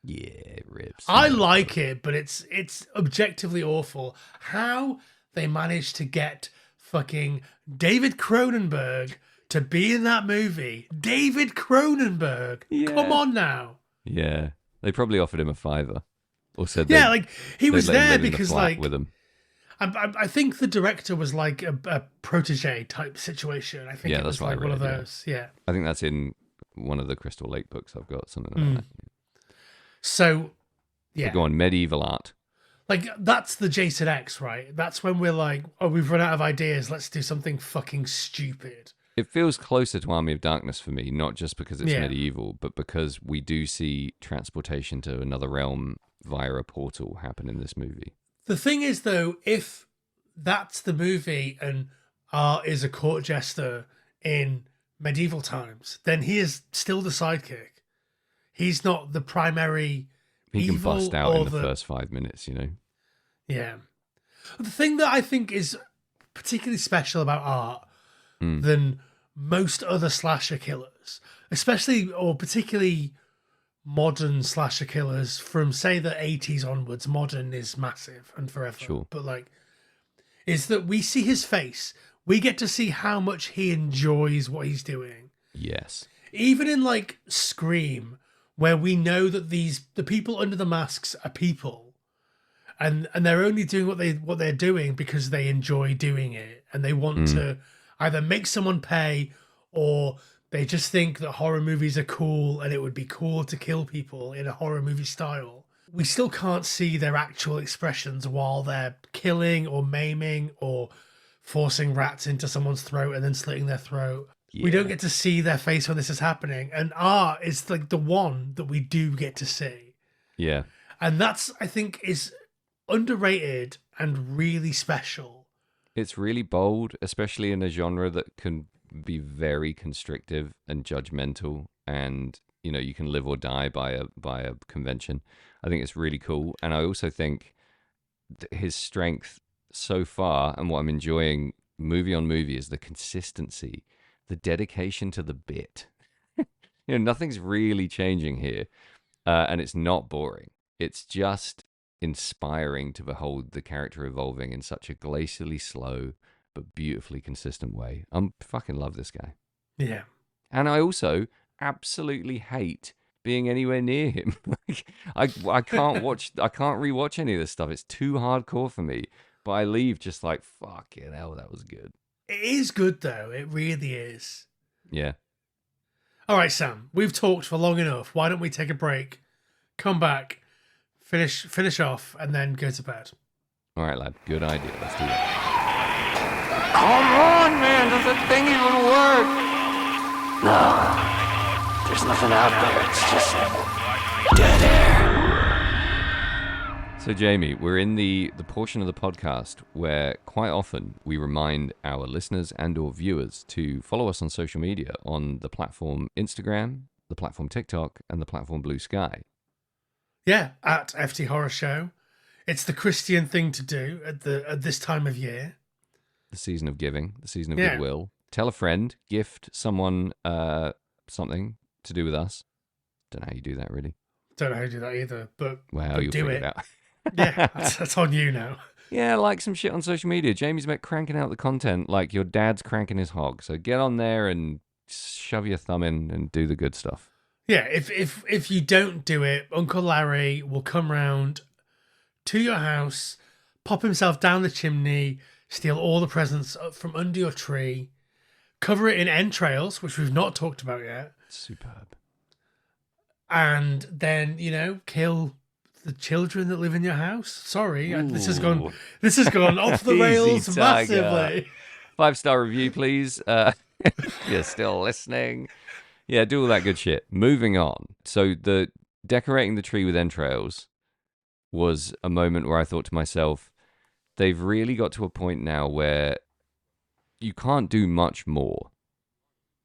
Yeah, it rips. I like it, but it's objectively awful. How they managed to get fucking David Cronenberg to be in that movie. David Cronenberg. Yeah. Come on now. Yeah. They probably offered him a $5 or said Yeah, like, he was they'd let him there live in the because, flat like, with him. I think the director was like a protege type situation. I think Yeah, it was that's what I like one of read, yeah. those. Yeah. I think that's in one of the Crystal Lake books I've got, something like that. So, yeah. But go on, medieval art. Like, that's the Jason X, right? That's when we're like, oh, we've run out of ideas. Let's do something fucking stupid. It feels closer to Army of Darkness for me, not just because it's Yeah. medieval, but because we do see transportation to another realm via a portal happen in this movie. The thing is, though, if that's the movie and Art is a court jester in medieval times, then he is still the sidekick. He's not the primary He can evil bust out or in the first 5 minutes, you know? Yeah. The thing that I think is particularly special about Art than most other slasher killers, especially or particularly modern slasher killers from, say, the 80s onwards, modern is massive and forever. Sure. But, like, is that we see his face. We get to see how much he enjoys what he's doing. Yes. Even in, like, Scream, where we know that the people under the masks are people, and they're only doing what they're doing because they enjoy doing it, and they want to either make someone pay, or they just think that horror movies are cool and it would be cool to kill people in a horror movie style. We still can't see their actual expressions while they're killing or maiming or forcing rats into someone's throat and then slitting their throat. Yeah. We don't get to see their face when this is happening. And Art is like the one that we do get to see. Yeah. And that's, I think, is underrated and really special. It's really bold, especially in a genre that can be very constrictive and judgmental and you can live or die by a convention. I think it's really cool, and I also think his strength so far, and what I'm enjoying movie on movie, is the consistency, the dedication to the bit. Nothing's really changing here, and it's not boring. It's just inspiring to behold the character evolving in such a glacially slow but beautifully consistent way. Fucking love this guy. Yeah. And I also absolutely hate being anywhere near him. I can't rewatch any of this stuff. It's too hardcore for me. But I leave just like, fucking hell, that was good. It is good though. It really is. Yeah. All right, Sam, we've talked for long enough. Why don't we take a break, come back, finish off, and then go to bed? All right, lad. Good idea. Let's do that. Come on, man. Does that thing even work? No. There's nothing out there. It's just dead air. So, Jamie, we're in the portion of the podcast where quite often we remind our listeners and or viewers to follow us on social media on the platform Instagram, the platform TikTok, and the platform Blue Sky. Yeah, at FT Horror Show. It's the Christian thing to do at this time of year. The season of giving, the season of goodwill. Tell a friend, gift someone something to do with us. Don't know how you do that, really. Don't know how to do that either, but you'll do figure it. it out. Yeah, that's on you now. Yeah, like some shit on social media. Jamie's about cranking out the content like your dad's cranking his hog. So get on there and shove your thumb in and do the good stuff. Yeah, if you don't do it, Uncle Larry will come round to your house, pop himself down the chimney, steal all the presents from under your tree, cover it in entrails, which we've not talked about yet. Superb. And then, kill the children that live in your house. Sorry, this has gone off the rails Easy, Tiger. massively. 5-star review, please. You're still listening. Yeah, do all that good shit. Moving on. So the decorating the tree with entrails was a moment where I thought to myself, they've really got to a point now where you can't do much more.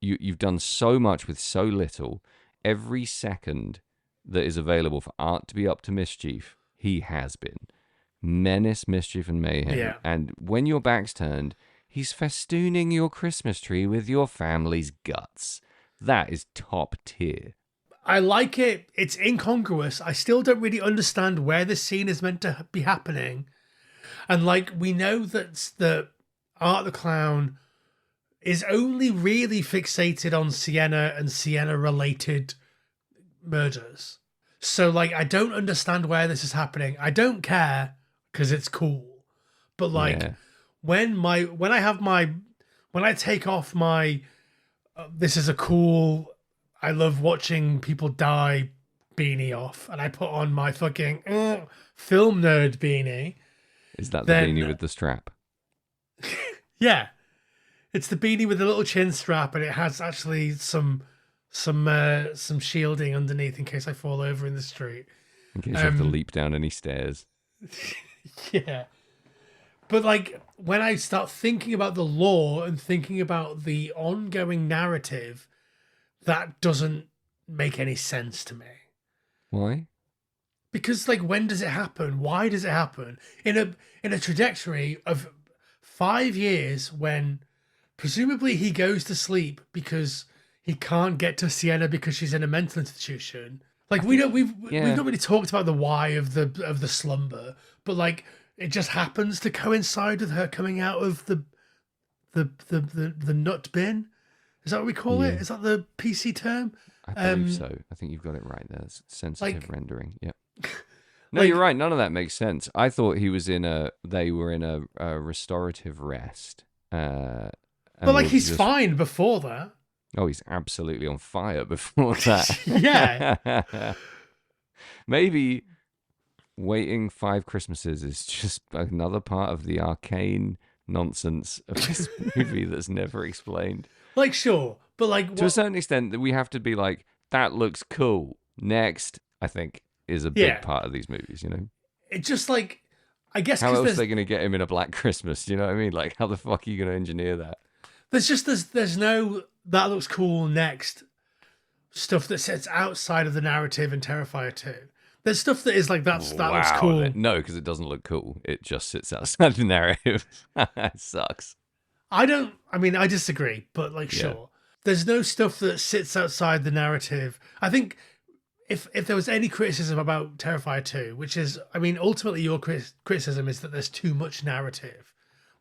You've done so much with so little. Every second that is available for Art to be up to mischief, he has been. Menace, mischief, and mayhem. Yeah. And when your back's turned, he's festooning your Christmas tree with your family's guts. That is top tier. I like it. It's incongruous. I still don't really understand where this scene is meant to be happening. And we know that Art the Clown is only really fixated on Sienna and Sienna-related murders. So, I don't understand where this is happening. I don't care because it's cool. But, when I take off my this is a cool, I love watching people die beanie off, and I put on my fucking film nerd beanie. Is that the beanie with the strap? Yeah. It's the beanie with the little chin strap, and it has actually some shielding underneath in case I fall over in the street. In case you have to leap down any stairs. Yeah. But when I start thinking about the lore and thinking about the ongoing narrative, that doesn't make any sense to me. Why? Because when does it happen? Why does it happen? In a trajectory of 5 years when presumably he goes to sleep because he can't get to Sienna because she's in a mental institution. We've not really talked about the why of the slumber, but it just happens to coincide with her coming out of the nut bin. Is that what we call it? Is that the PC term? I believe so. I think you've got it right there. It's sensitive rendering. Yep. No, you're right. None of that makes sense. I thought they were in a restorative rest. But he's fine before that. Oh, he's absolutely on fire before that. Yeah. Maybe waiting 5 Christmases is just another part of the arcane nonsense of this movie that's never explained. Sure, but to a certain extent, that we have to be that looks cool. Next, I think, is a big part of these movies. It's just I guess how else are they going to get him in a Black Christmas? You know what I mean? How the fuck are you going to engineer that? There's no that looks cool next stuff that sits outside of the narrative in Terrifier 2. There's stuff that is like that looks Wow, cool. No, because it doesn't look cool. It just sits outside the narrative. It sucks. I disagree, but like, sure. There's no stuff that sits outside the narrative. I think if there was any criticism about Terrifier 2, which is, I mean, ultimately your criticism is that there's too much narrative.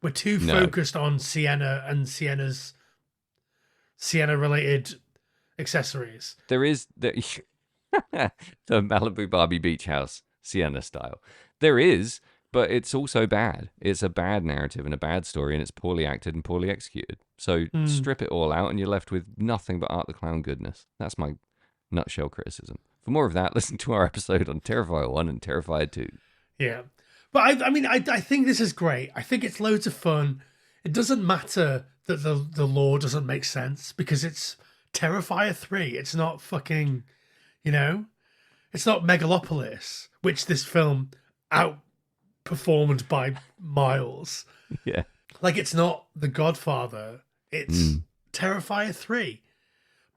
We're too focused on Sienna and Sienna-related accessories. There is the Malibu Barbie Beach House, Sienna style. There is, but it's also bad. It's a bad narrative and a bad story, and it's poorly acted and poorly executed. So strip it all out, and you're left with nothing but Art the Clown goodness. That's my nutshell criticism. For more of that, listen to our episode on Terrifier 1 and Terrifier 2. Yeah. But I think this is great. I think it's loads of fun. It doesn't matter that the lore doesn't make sense because it's Terrifier 3. It's not fucking... it's not Megalopolis, which this film outperformed by miles. Yeah. Like, it's not The Godfather. It's Terrifier 3.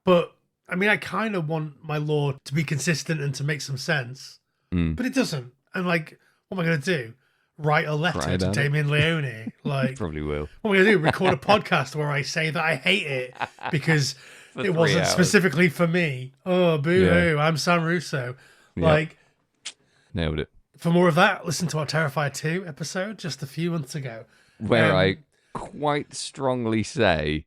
But, I mean, I kind of want my lore to be consistent and to make some sense. But it doesn't. And, like, what am I going to do? Write a letter to Damien Leone? Like, Probably will. What am I going to do? Record a podcast where I say that I hate it because... it wasn't specifically for me. Oh, boo-hoo. I'm Sam Russo. Like, nailed it. For more of that, listen to our Terrifier 2 episode just a few months ago. Where I quite strongly say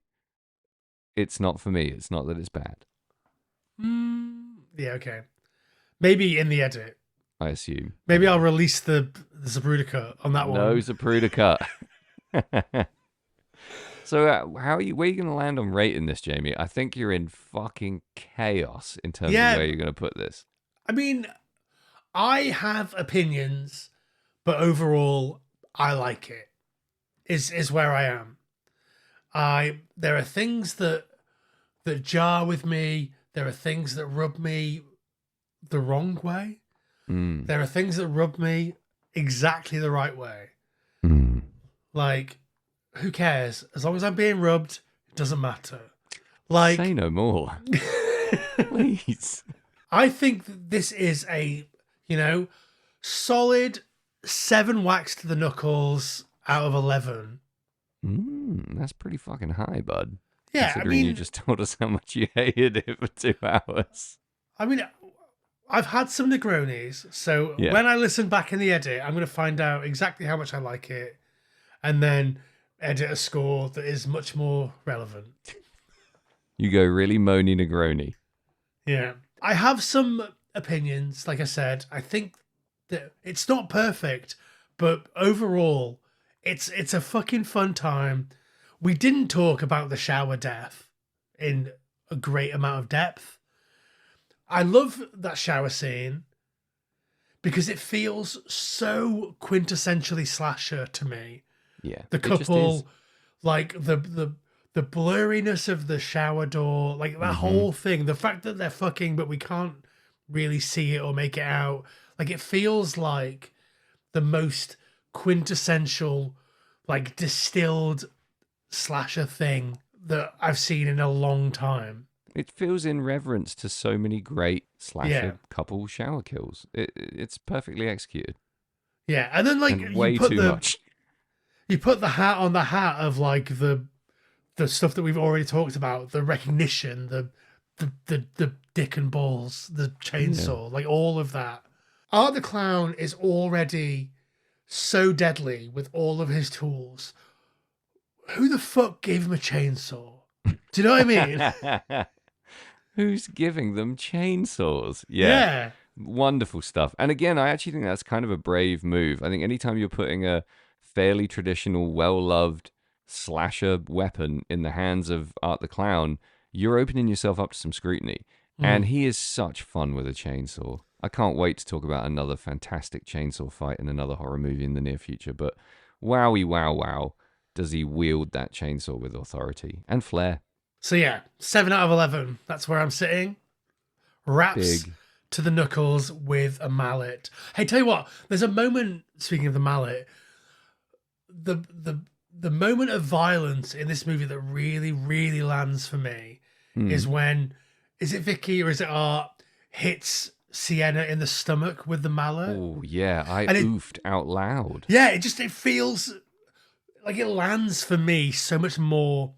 it's not for me. It's not that it's bad. Yeah, okay. Maybe in the edit. I assume. Maybe I'll release the Zapruder cut on that one. No Zapruder cut. So where are you going to land on rating this, Jamie? I think you're in fucking chaos in terms of where you're going to put this. I mean, I have opinions, but overall, I like it. Is where I am. There are things that jar with me. There are things that rub me the wrong way. There are things that rub me exactly the right way. Like, who cares? As long as I'm being rubbed, it doesn't matter. Like, say no more. Please. I think this is a, solid 7 whacks to the knuckles out of 11. That's pretty fucking high, bud. Yeah, Considering you just told us how much you hated it for 2 hours. I mean, I've had some Negronis, so when I listen back in the edit, I'm going to find out exactly how much I like it, and then edit a score that is much more relevant. You go really moany Negroni. Yeah. I have some opinions, like I said. I think that it's not perfect, but overall, it's a fucking fun time. We didn't talk about the shower death in a great amount of depth. I love that shower scene because it feels so quintessentially slasher to me. Yeah. The couple, like the blurriness of the shower door, like that whole thing, the fact that they're fucking, but we can't really see it or make it out. Like, it feels like the most quintessential, like, distilled slasher thing that I've seen in a long time. It feels in reverence to so many great slasher couple shower kills. It's perfectly executed. Yeah, and then like and way too much. You put the hat on the hat of like the stuff that we've already talked about, the recognition, the dick and balls, the chainsaw, like all of that. Art the Clown is already so deadly with all of his tools. Who the fuck gave him a chainsaw? Do you know what I mean? Who's giving them chainsaws? Yeah. Wonderful stuff. And again, I actually think that's kind of a brave move. I think anytime you're putting a fairly traditional, well-loved slasher weapon in the hands of Art the Clown, you're opening yourself up to some scrutiny. And he is such fun with a chainsaw. I can't wait to talk about another fantastic chainsaw fight in another horror movie in the near future. But wowie wow, does he wield that chainsaw with authority and flair. So yeah, 7 out of 11. That's where I'm sitting. Wraps to the knuckles with a mallet. Hey, tell you what, there's a moment, speaking of the mallet, the moment of violence in this movie that really, really lands for me is when is it Vicky or is it Art, hits Sienna in the stomach with the mallet. Oh yeah, I And oofed out loud. Yeah, it feels like it lands for me so much more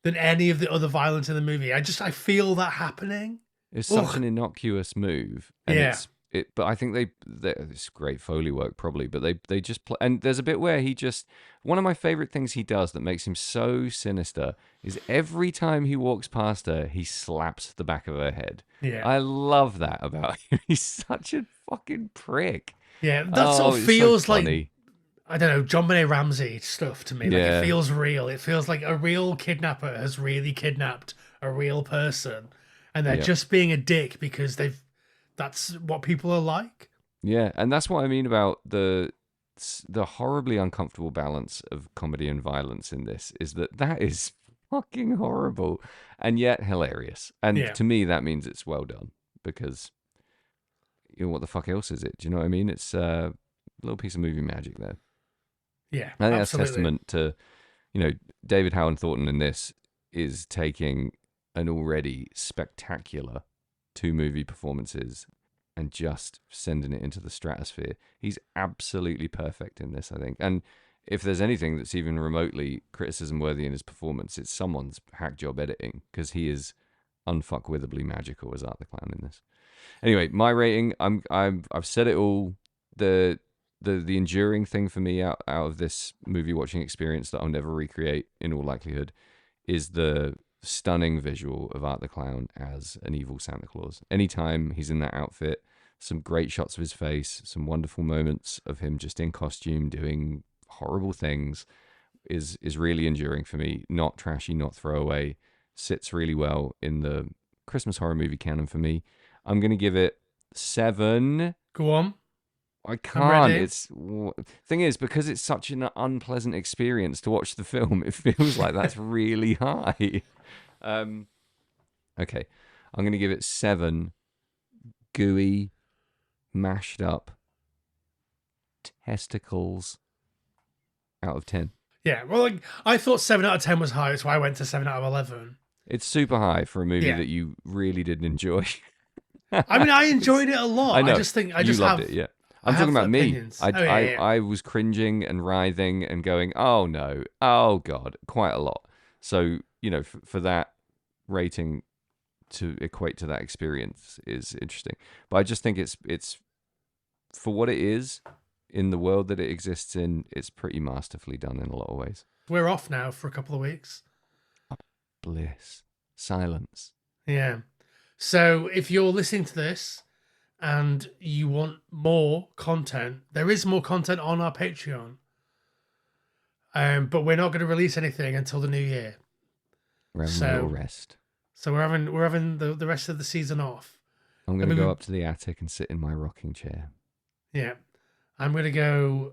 than any of the other violence in the movie. I feel that happening. It's such an innocuous move, and but I think it's great Foley work probably, but they just play, and there's a bit where one of my favorite things he does that makes him so sinister is every time he walks past her, he slaps the back of her head. Yeah, I love that about him. He's such a fucking prick. Yeah, that sort of feels so like, I don't know, John Benet Ramsey stuff to me. Like Yeah. it feels real. It feels like a real kidnapper has really kidnapped a real person, and they're just being a dick because that's what people are like. Yeah, and that's what I mean about the horribly uncomfortable balance of comedy and violence in this, is that is fucking horrible and yet hilarious. And to me, that means it's well done, because what the fuck else is it? Do you know what I mean? It's a little piece of movie magic there. Yeah, I think absolutely. that's testament to, David Howard Thornton in this is taking an already spectacular 2 movie performances and just sending it into the stratosphere. He's absolutely perfect in this, I think. And if there's anything that's even remotely criticism worthy in his performance, it's someone's hack job editing, because he is unfuckwithably magical as Art the Clown in this. Anyway, my rating, I've said it all. The enduring thing for me out of this movie watching experience that I'll never recreate in all likelihood is the stunning visual of Art the Clown as an evil Santa Claus. Anytime he's in that outfit, some great shots of his face, some wonderful moments of him just in costume doing horrible things is really enduring for me. Not trashy, not throwaway. Sits really well in the Christmas horror movie canon for me. I'm going to give it 7. Go on. I can't. Thing is, because it's such an unpleasant experience to watch the film, it feels like that's really high. Okay, I'm going to give it 7 gooey, mashed up testicles out of 10. Yeah, well, I thought 7 out of 10 was high, so I went to 7 out of 11. It's super high for a movie that you really didn't enjoy. I mean, I enjoyed it a lot. I know. I just think I just loved have it. Yeah, I'm talking about opinions. me. I was cringing and writhing and going, oh no, oh god, quite a lot. So for that rating to equate to that experience is interesting. But I just think it's for what it is in the world that it exists in. It's pretty masterfully done in a lot of ways. We're off now for a couple of weeks. Bliss, silence. Yeah. So if you're listening to this and you want more content, there is more content on our Patreon. But we're not going to release anything until the new year. We're having a little rest. So we're having the rest of the season off. I'm going to go up to the attic and sit in my rocking chair. Yeah. I'm going to go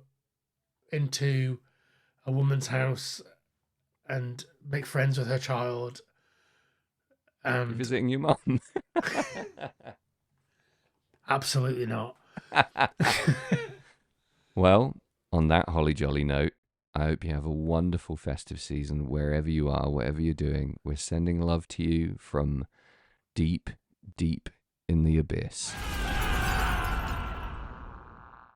into a woman's house and make friends with her child. You're visiting your mum? Absolutely not. Well, on that holly jolly note, I hope you have a wonderful festive season wherever you are, whatever you're doing. We're sending love to you from deep, deep in the abyss.